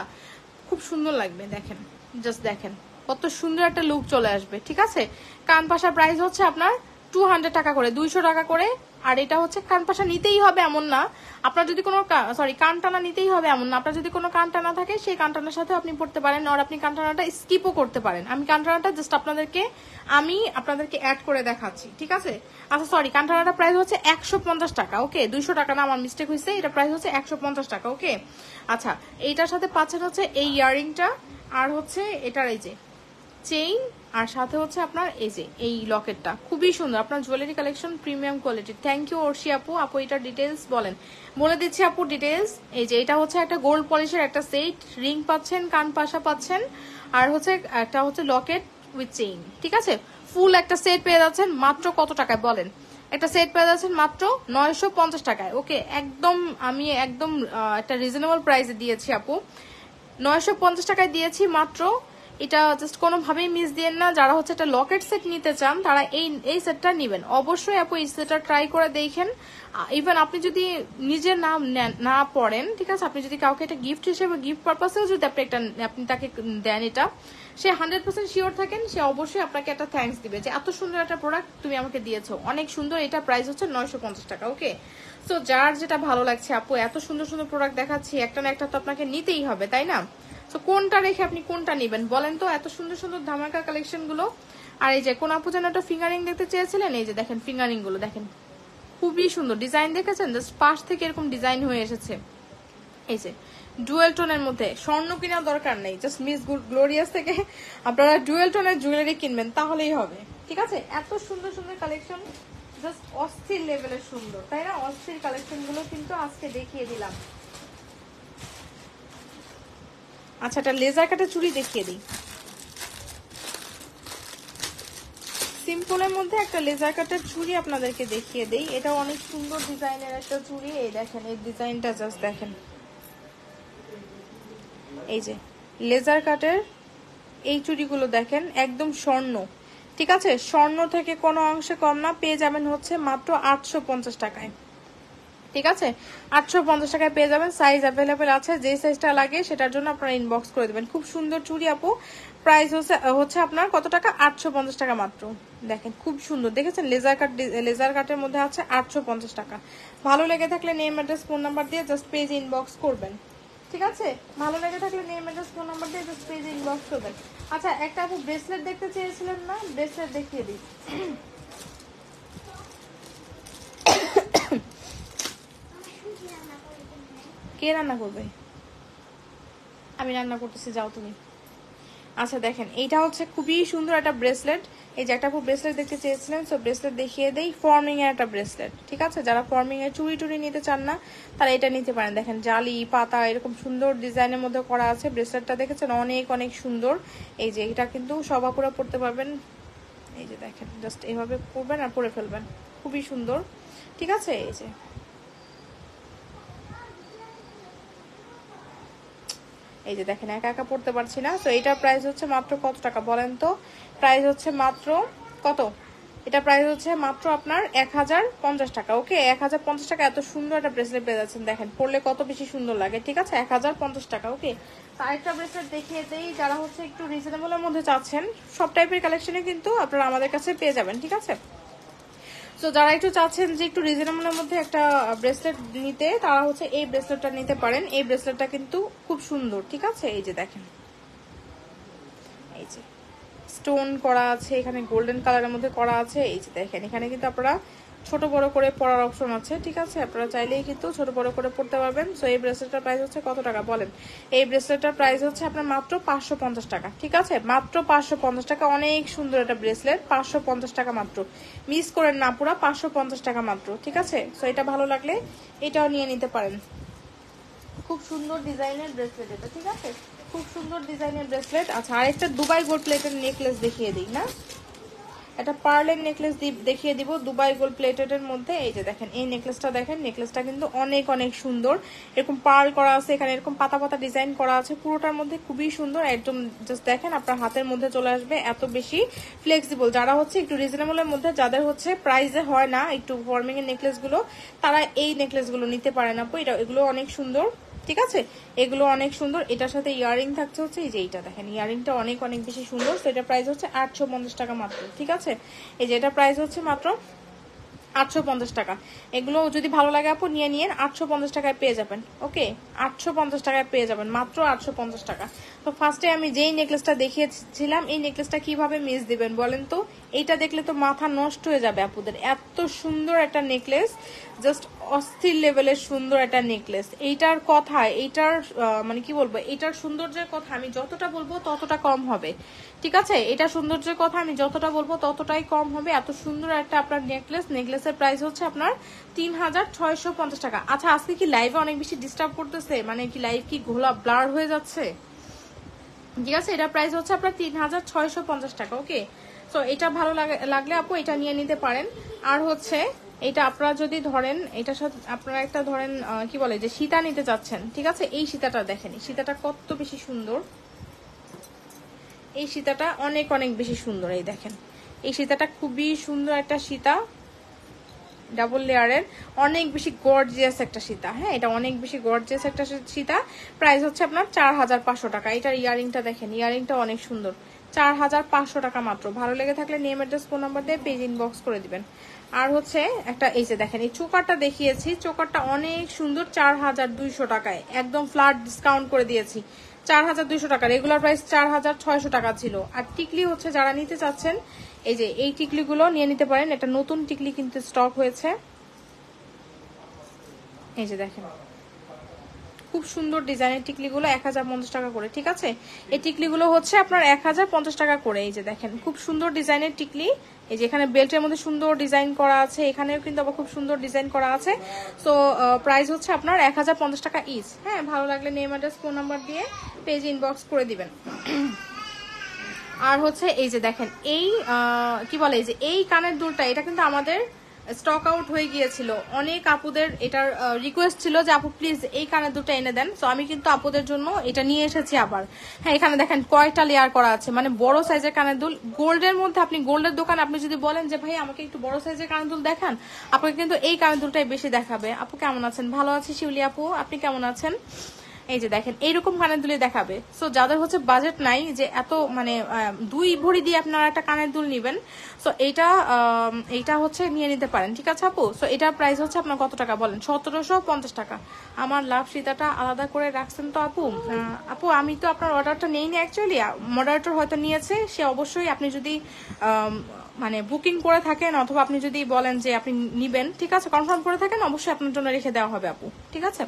খুব সুন্দর লাগবে। দেখেন, জাস্ট দেখেন কত সুন্দর একটা লুক চলে আসবে, ঠিক আছে? কান পাশা প্রাইস হচ্ছে আপনার 200 টাকা করে, 200 টাকা করে। আর এটা হচ্ছে কান পাশা নিতেই হবে এমন না, আপনার যদি কোনো কান টানা নিতেই হবে এমন না, আপনার যদি কোনো কান টানা থাকে সেই কান টানার সাথে আপনি পড়তে পারেন, আর আপনি কান টানাটা স্কিপও করতে পারেন। আমি কান টানাটা জাস্ট আপনাদেরকে অ্যাড করে দেখাচ্ছি, ঠিক আছে? আচ্ছা সরি, কান টানাটা প্রাইস হচ্ছে 150 টাকা, ওকে? 200 টাকা না, আমার মিস্টেক হয়েছে, এটা প্রাইস হচ্ছে 150 টাকা, ওকে? আচ্ছা, এইটার সাথে পাচ্ছেন হচ্ছে এই ইয়াররিংটা, আর হচ্ছে এটার এই যে চেইন, আর সাথে হচ্ছে আপনার এই যে এই লকেটটা, খুবই সুন্দর। আপনার jewellery collection premium quality. Thank you Arshi আপু। আপু এটার ডিটেলস বলেন, বলে দিচ্ছি আপু ডিটেলস। এই যে এটা হচ্ছে একটা গোল্ড পলিশের একটা সেট, রিং পাচ্ছেন, কান পাশা পাচ্ছেন, আর হচ্ছে একটা হচ্ছে লকেট উইথ চেইন, ঠিক আছে? ফুল একটা সেট পেয়ে যাচ্ছেন মাত্র কত টাকায় বলেন? একটা সেট পেয়ে যাচ্ছেন মাত্র 950 টাকায়, ওকে? আমি একদম একটা রিজনেবল প্রাইসে দিয়েছি আপু, 950 টাকায় দিয়েছি মাত্র। এটা জাস্ট কোনোভাবেই মিস দিয়েন না। যারা হচ্ছে একটা লকেট সেট নিতে চান তারা এই সেটটা নেবেন অবশ্যই আপু, এই সেটটা ট্রাই করে দেখেন। ইভেন আপনি যদি নিজের নাম না পড়েন, ঠিক আছে, আপনি যদি কাউকে একটা গিফট হিসেবে, গিফট পারপাসেও যদি আপনি তাকে দেন, এটা সে 100% শিওর থাকেন, সে অবশ্যই আপনাকে একটা থ্যাঙ্কস দিবে যে এত সুন্দর একটা প্রোডাক্ট তুমি আমাকে দিয়েছো, অনেক সুন্দর। এটা প্রাইস হচ্ছে 950 টাকা, ওকে? সো যার যেটা ভালো লাগছে আপু, এত সুন্দর সুন্দর প্রোডাক্ট দেখাচ্ছি, একটা না একটা তো আপনাকে নিতেই হবে, তাই না? তো কোনটা রেখে আপনি কোনটা নেবেন বলেন তো? এত সুন্দর সুন্দর ধামাকা কালেকশন গুলো। আর এই যে কোন আপু যেন একটা ফিঙ্গারিং দেখতে চেয়েছিলেন, এই যে দেখেন ফিঙ্গারিং গুলো দেখেন, খুবই সুন্দর ডিজাইন, দেখেছেন? জাস্ট পাশ থেকে এরকম ডিজাইন হয়ে এসেছে। এই যে ডুয়েল টোনের মধ্যে, স্বর্ণ কেনার দরকার নেই, জাস্ট মিস গ্লোরিয়াস থেকে আপনারা ডুয়েল টোনের জুয়েলারি কিনবেন তাহলেই হবে, ঠিক আছে? এত সুন্দর সুন্দর কালেকশন, জাস্ট অস্থির লেভেলের সুন্দর, তাই না? অস্থির কালেকশন গুলো কিন্তু আজকে দেখিয়ে দিলাম। আচ্ছা, একটা লেজার কাটা চুড়ি দেখিয়ে দিই, সিম্পলের মধ্যে একটা লেজার কাটার চুড়ি আপনাদেরকে দেখিয়ে দেই। এটা অনেক সুন্দর ডিজাইনের একটা চুড়ি, এই দেখেন এই ডিজাইনটা জাস্ট দেখেন, এই যে লেজার কাটের এই চুড়িগুলো দেখেন, একদম স্বর্ণ, ঠিক আছে? স্বর্ণ থেকে কোনো অংশে কম না, পেয়ে যাবেন হচ্ছে মাত্র 850 টাকায়, ঠিক আছে? 850 টাকায় পেয়ে যাবেন। সাইজ অ্যাভেলেবেল আছে, যে সাইজটা লাগে সেটার জন্য আপনারা ইনবক্স করে দেবেন। খুব সুন্দর চুড়ি আপু, প্রাইস হচ্ছে আপনার কত টাকা? 850 টাকা মাত্র। দেখেন খুব সুন্দর, দেখেছেন? লেজার কাটের মধ্যে আছে 850 টাকা। ভালো লেগে থাকলে নেম অ্যাড্রেস ফোন নাম্বার দিয়ে জাস্ট পেজে ইনবক্স করবেন, ঠিক আছে? ভালো লেগে থাকলে নেম অ্যাড্রেস ফোন নাম্বার দিয়ে জাস্ট পেজে ইনবক্স করবেন। আচ্ছা, একটা আপু ব্রেসলেট দেখতে চেয়েছিলেন না, ব্রেসলেট দেখিয়ে দিই। কে রান্না করবে? আমি রান্না করতেছি, যাও তুমি। আচ্ছা দেখেন, এইটা হচ্ছে খুবই সুন্দর একটা ব্রেসলেট। এই যে একটা ব্রেসলেট দেখতে চেয়েছিলেন, সো ব্রেসলেট দেখিয়ে দেই। ফর্মিং এর একটা ব্রেসলেট, ঠিক আছে? যারা ফর্মিং এর চুড়ি টুড়ি নিতে চান না তারা এটা নিতে পারেন। দেখেন জালি পাতা এরকম সুন্দর ডিজাইনের মধ্যে করা আছে। ব্রেসলেটটা দেখেছেন, অনেক অনেক সুন্দর। এই যে এটা কিন্তু সব আপুরা পড়তে পারবেন। এই যে দেখেন, জাস্ট এইভাবে পরবেন আর পরে ফেলবেন, খুবই সুন্দর, ঠিক আছে? এই যে এই যে দেখেন, একা একা পড়তে পারছি না। তো এটার প্রাইস হচ্ছে মাত্র কত টাকা বলেন তো? প্রাইস হচ্ছে মাত্র কত? এটা প্রাইস হচ্ছে মাত্র আপনার 1050 টাকা, ওকে? 1050 টাকা এত সুন্দর একটা ব্রেসলেট পেয়ে যাচ্ছেন। দেখেন পরলে কত বেশি সুন্দর লাগে, ঠিক আছে? 1050 টাকা, ওকে? আরেকটা ব্রেসলেট দেখিয়ে দেই। যারা হচ্ছে একটু রিজনেবলের মধ্যে চাচ্ছেন, সব টাইপের কালেকশনে কিন্তু আপনারা আমাদের কাছে পেয়ে যাবেন, ঠিক আছে? তো যারা একটু চাচ্ছেন যে একটু রিজনেবলের মধ্যে একটা ব্রেসলেট নিতে, তারা হচ্ছে এই ব্রেসলেটটা নিতে পারেন। এই ব্রেসলেটটা কিন্তু খুব সুন্দর, ঠিক আছে? এই যে দেখেন, এই যে স্টোন করা আছে, এখানে গোল্ডেন কালারের মধ্যে করা আছে। এই যে দেখেন, এখানে কিন্তু আপনারা ছোট বড় করে পরার অপশন আছে, ঠিক আছে? আপনারা চাইলেই কিন্তু ছোট বড় করে পড়তে পারবেন। সো এই ব্রেসলেটটার প্রাইস হচ্ছে কত টাকা বলেন? এই ব্রেসলেটটার প্রাইস হচ্ছে আপনার মাত্র 550 টাকা, ঠিক আছে? মাত্র 550 টাকা। অনেক সুন্দর একটা ব্রেসলেট, 550 টাকা মাত্র। মিস করেন না পুরা, 550 টাকা মাত্র, ঠিক আছে? সো এটা ভালো লাগলে এটাও নিয়ে নিতে পারেন। খুব সুন্দর ডিজাইনের ব্রেসলেট এটা, ঠিক আছে, খুব সুন্দর ডিজাইনের ব্রেসলেট। আচ্ছা, আরেকটা দুবাই গোল্ড প্লেটের নেকলেস দেখিয়ে দিই না, একটা পার্লের নেকলেস দেখিয়ে দিব দুবাই গোল্ড প্লেটেডের মধ্যে। এই যে দেখেন এই নেকলেসটা, দেখেন নেকলেসটা কিন্তু অনেক অনেক সুন্দর, এরকম পার্ল করা আছে, এখানে এরকম পাতা পাতা ডিজাইন করা আছে, পুরোটার মধ্যে খুবই সুন্দর, একদম জাস্ট দেখেন আপনার হাতের মধ্যে চলে আসবে, এত বেশি ফ্লেক্সিবল। যারা হচ্ছে একটু রিজনেবলের মধ্যে, যাদের হচ্ছে প্রাইসে হয় না একটু ফর্মিং এর নেকলেসগুলো, তারা এই নেকলেসগুলো নিতে পারেন আপু, এগুলো অনেক সুন্দর, ঠিক আছে, এগুলো অনেক সুন্দর। এটার সাথে ইয়ারিং থাকছে হচ্ছে এই যে এইটা দেখেন, ইয়ারিংটা অনেক অনেক বেশি সুন্দর। তো এটা প্রাইস হচ্ছে 850 টাকা মাত্র, ঠিক আছে, এই যে এটা প্রাইস হচ্ছে মাত্র 850 টাকা। এগুলো যদি ভালো লাগে আপু নিয়ে নিন, 850 টাকায় পেয়ে যাবেন। ওকে, 850 টাকায় পেয়ে যাবেন, মাত্র 850 টাকা। তো ফার্স্টে আমি যেই নেকলেসটা দেখিয়েছিলাম, এই নেকলেসটা কিভাবে মিস দিবেন বলেন তো? এইটা দেখলে তো মাথা নষ্ট হয়ে যাবে আপুদের, এত সুন্দর একটা নেকলেস, জাস্ট অস্থির লেভেলের সুন্দর একটা নেকলেস। এইটার কথা, এইটার মানে কি বলবো, এইটার সৌন্দর্যের কথা আমি যতটা বলবো ততটা কম হবে, ঠিক আছে, এটা সৌন্দর্যের কথা আমি যতটা বলবো ততটাই কম হবে। এত সুন্দর একটা আপনার নেকলেসের প্রাইস হচ্ছে আপনার 3650 টাকা। আচ্ছা, আজকে কি লাইভে অনেক বেশি ডিস্টার্ব করতেছে, মানে কি লাইভ কি ঘোলা ব্লার হয়ে যাচ্ছে? ঠিক আছে, এটা প্রাইস হচ্ছে আপনার 3650 টাকা। ওকে, সো এটা ভালো লাগলে আপু এটা নিয়ে নিতে পারেন। আর হচ্ছে এটা আপনারা যদি ধরেন, এটার সাথে আপনারা একটা ধরেন কি বলে যে সীতা নিতে চাচ্ছেন, ঠিক আছে, এই সীতাটা দেখেন, সীতাটা কত বেশি সুন্দর, এই সীতাটা অনেক অনেক বেশি সুন্দর। এই দেখেন এই সীতাটা খুবই সুন্দর একটা সীতা, ডাবল লেয়ারের, অনেক বেশি গর্জিয়াস একটা সীতা। হ্যাঁ, এটা অনেক বেশি গর্জিয়াস একটা সীতা। প্রাইস হচ্ছে আপনার 4500 টাকা। এটার ইয়ারিংটা দেখেন, ইয়ারিংটা অনেক সুন্দর, 4500 টাকা মাত্র। ভালো লেগে থাকলে নেম অ্যাড্রেস ফোন নাম্বার দিয়ে পেজ ইনবক্স করে দিবেন। আর হচ্ছে একটা এই যে দেখেন এই চোকারটা দেখিয়েছি, চোকারটা অনেক সুন্দর, 4200 টাকায় একদম ফ্ল্যাট ডিসকাউন্ট করে দিয়েছি, 4200 টাকা। রেগুলার প্রাইস 4600 টাকা ছিল। আর টিকলি হচ্ছে যারা নিতে চাচ্ছেন, এই যে এই টিকলিগুলো নিয়ে নিতে পারেন, এটা নতুন টিকলি কিন্তু স্টক হয়েছে। এই যে দেখেন খুব সুন্দর ডিজাইনের টিকলিগুলো 1050 টাকা করে, ঠিক আছে, এই টিকলিগুলো হচ্ছে আপনার 1050 টাকা করে। এই যে দেখেন খুব সুন্দর ডিজাইনের টিকলি, এই যে এখানে বেল্টের মধ্যে সুন্দর ডিজাইন করা আছে, এখানেও কিন্তু আবার খুব সুন্দর ডিজাইন করা আছে। সো প্রাইস হচ্ছে আপনার 1050 টাকা ইচ। হ্যাঁ, ভালো লাগলে নেম অ্যাড্রেস ফোন নাম্বার দিয়ে পেজ ইনবক্স করে দিবেন। আর হচ্ছে এই যে দেখেন এই কি বলে, এই যে এই কানের দুলটা, এটা কিন্তু আমাদের স্টক আউট হয়ে গিয়েছিল। অনেক আপুদের এটার রিকোয়েস্ট ছিল যে আপু প্লিজ এই কানের দুলটা এনে দেন। তো আমি কিন্তু আপুদের জন্য এটা নিয়ে এসেছি আবার। হ্যাঁ, এখানে দেখেন কয়টা লেয়ার করা আছে, মানে বড় সাইজের কানের দুল। গোল্ডের মধ্যে আপনি গোল্ডের দোকান আপনি যদি বলেন যে ভাই আমাকে একটু বড় সাইজের কানের দুল দেখান, আপনাকে কিন্তু এই কানের দুলটাই বেশি দেখাবে। আপু কেমন আছেন? ভালো আছি শিউলি আপু, আপনি কেমন আছেন? এই যে দেখেন এইরকম কানের দুলে দেখাবে। সো যাদের হচ্ছে বাজেট নাই যে এত মানে 2 ভরি দিয়ে আপনারা একটা কানের দুল নিবেন, সো এইটা হচ্ছে নিয়ে নিতে পারেন, ঠিক আছে আপু। সো এটার প্রাইস হচ্ছে আপনার কত টাকা বলেন? 1750 টাকা। আমার লাভ সীতাটা আলাদা করে রাখছেন তো আপু? আপু আমি তো আপনার অর্ডারটা নেইনি অ্যাকচুয়ালি, মডারেটর হয়তো নিয়েছে, সে অবশ্যই আপনি যদি মানে বুকিং করে থাকেন অথবা আপনি যদি বলেন যে আপনি নিবেন, ঠিক আছে, কনফার্ম করে থাকেন, অবশ্যই আপনার জন্য রেখে দেওয়া হবে আপু, ঠিক আছে।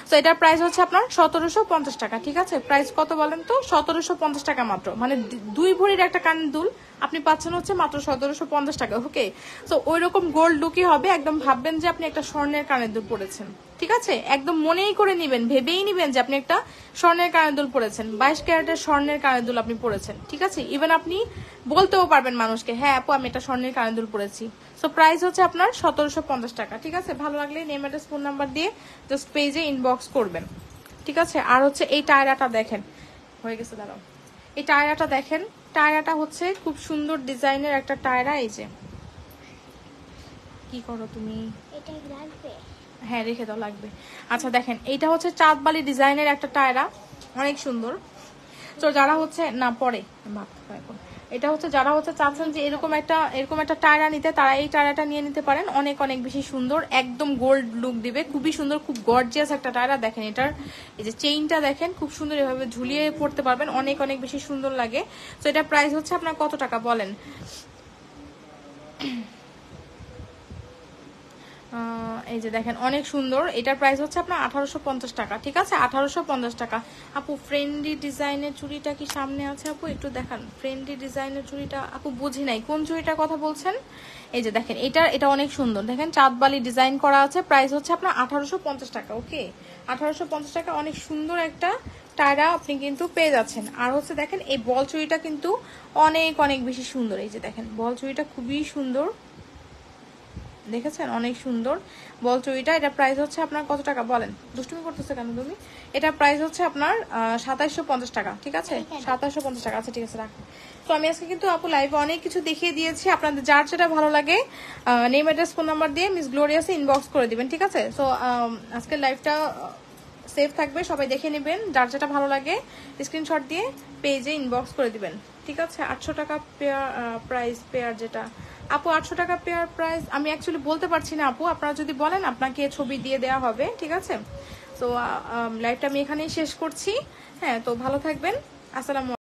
তো এটার প্রাইস হচ্ছে আপনার 1750 টাকা, ঠিক আছে। প্রাইস কত বলেন তো? 1750 টাকা মাত্র, মানে 2 ভরির একটা কানের দুল আপনি পাচ্ছেন হচ্ছে মাত্র 1750 টাকা। ওকে, তো ওই রকম গোল্ড লুকই হবে, একদম ভাববেন যে আপনি একটা স্বর্ণের কানের দুল পরেছেন, ঠিক আছে, একদম মনেই করে নিবেন, ভেবেই নিবেন যে আপনি একটা স্বর্ণের কানের দুল পরেছেন, 22 ক্যারেটের স্বর্ণের কানের দুল আপনি পরেছেন, ঠিক আছে। ইভেন আপনি বলতেও পারবেন মানুষকে, হ্যাঁ আপু আমি একটা স্বর্ণের কানের দুল পরেছি। সো প্রাইস হচ্ছে আপনার 1750 টাকা, ঠিক আছে। ভালো লাগলে নেম অ্যাড্রেস ফোন নাম্বার দিয়ে জাস্ট পেজে ইনবক্স করবেন, ঠিক আছে। আর হচ্ছে এই টায়রাটা দেখেন, হয়ে গেছে দাঁড়াও, এই টায়রাটা দেখেন, টায়রাটা হচ্ছে খুব সুন্দর ডিজাইনের একটা টায়রা। এই যে কি করো তুমি? এটা লাগবে? হ্যাঁ রেখে দাও, লাগবে। আচ্ছা দেখেন এইটা হচ্ছে চাঁদবালি ডিজাইনের একটা টায়রা, অনেক সুন্দর। তো যারা হচ্ছে না পরে এখন, এটা হচ্ছে যারা হচ্ছে চাচ্ছেন যে এরকম একটা টায়রা নিতে, তারা এই টায়রাটা নিয়ে নিতে পারেন। অনেক অনেক বেশি সুন্দর, একদম গোল্ড লুক দিবে, খুবই সুন্দর, খুব গর্জিয়াস একটা টায়রা। দেখেন এটার এই যে চেইনটা দেখেন, খুব সুন্দর, এভাবে ঝুলিয়ে পড়তে পারবেন, অনেক অনেক বেশি সুন্দর লাগে। তো এটা প্রাইস হচ্ছে আপনার কত টাকা বলেন? এই যে দেখেন অনেক সুন্দর, এটার প্রাইস হচ্ছে আপনার 1850 টাকা, ঠিক আছে 1850 টাকা। আপু ফ্রেন্ডলি ডিজাইনের চুড়িটা কি সামনে আছে আপু, একটু দেখান ফ্রেন্ডলি ডিজাইনের চুড়িটা। আপু বুঝি নাই কোন চুড়িটার কথা বলছেন। এই যে দেখেন এটা অনেক সুন্দর, দেখেন চাঁদবালি ডিজাইন করা আছে, প্রাইস হচ্ছে আপনার 1850 টাকা। ওকে 1850 টাকা, অনেক সুন্দর একটা টায়রা আপনি কিন্তু পেয়ে যাচ্ছেন। আর হচ্ছে দেখেন এই বল চুড়িটা কিন্তু অনেক অনেক বেশি সুন্দর। এই যে দেখেন বল চুড়িটা খুবই সুন্দর, দেখেছেন অনেক সুন্দর বল চুড়িটা। এটা প্রাইস হচ্ছে আপনার কত টাকা বলেন, দুষ্টুমি করতেছে কেন তুমি। এটা প্রাইস হচ্ছে আপনার 2750 টাকা, ঠিক আছে 2750 টাকা। আচ্ছা ঠিক আছে রাখুন। তো আমি আজকে কিন্তু আপু লাইভে অনেক কিছু দেখিয়ে দিয়েছি, আপনাদের যার যেটা ভালো লাগে নেম অ্যাড্রেস ফোন নাম্বার দিয়ে মিস গ্লোরিয়াসে ইনবক্স করে দিবেন, ঠিক আছে। সো আজকের লাইভটা সেভ থাকবে, সবাই দেখে নেবেন, যার যেটা ভালো লাগে স্ক্রিনশট দিয়ে পেজে ইনবক্স করে দিবেন, ঠিক আছে। 800 টাকা পেয়ার প্রাইস, পেয়ার যেটা আপু 800 টাকা পেয়ার প্রাইস আমি অ্যাকচুয়ালি বলতে পারছি না আপু, আপনারা যদি বলেন আপনাকে ছবি দিয়ে দেওয়া হবে, ঠিক আছে। তো লাইভটা আমি এখানেই শেষ করছি। হ্যাঁ তো ভালো থাকবেন, আসসালামু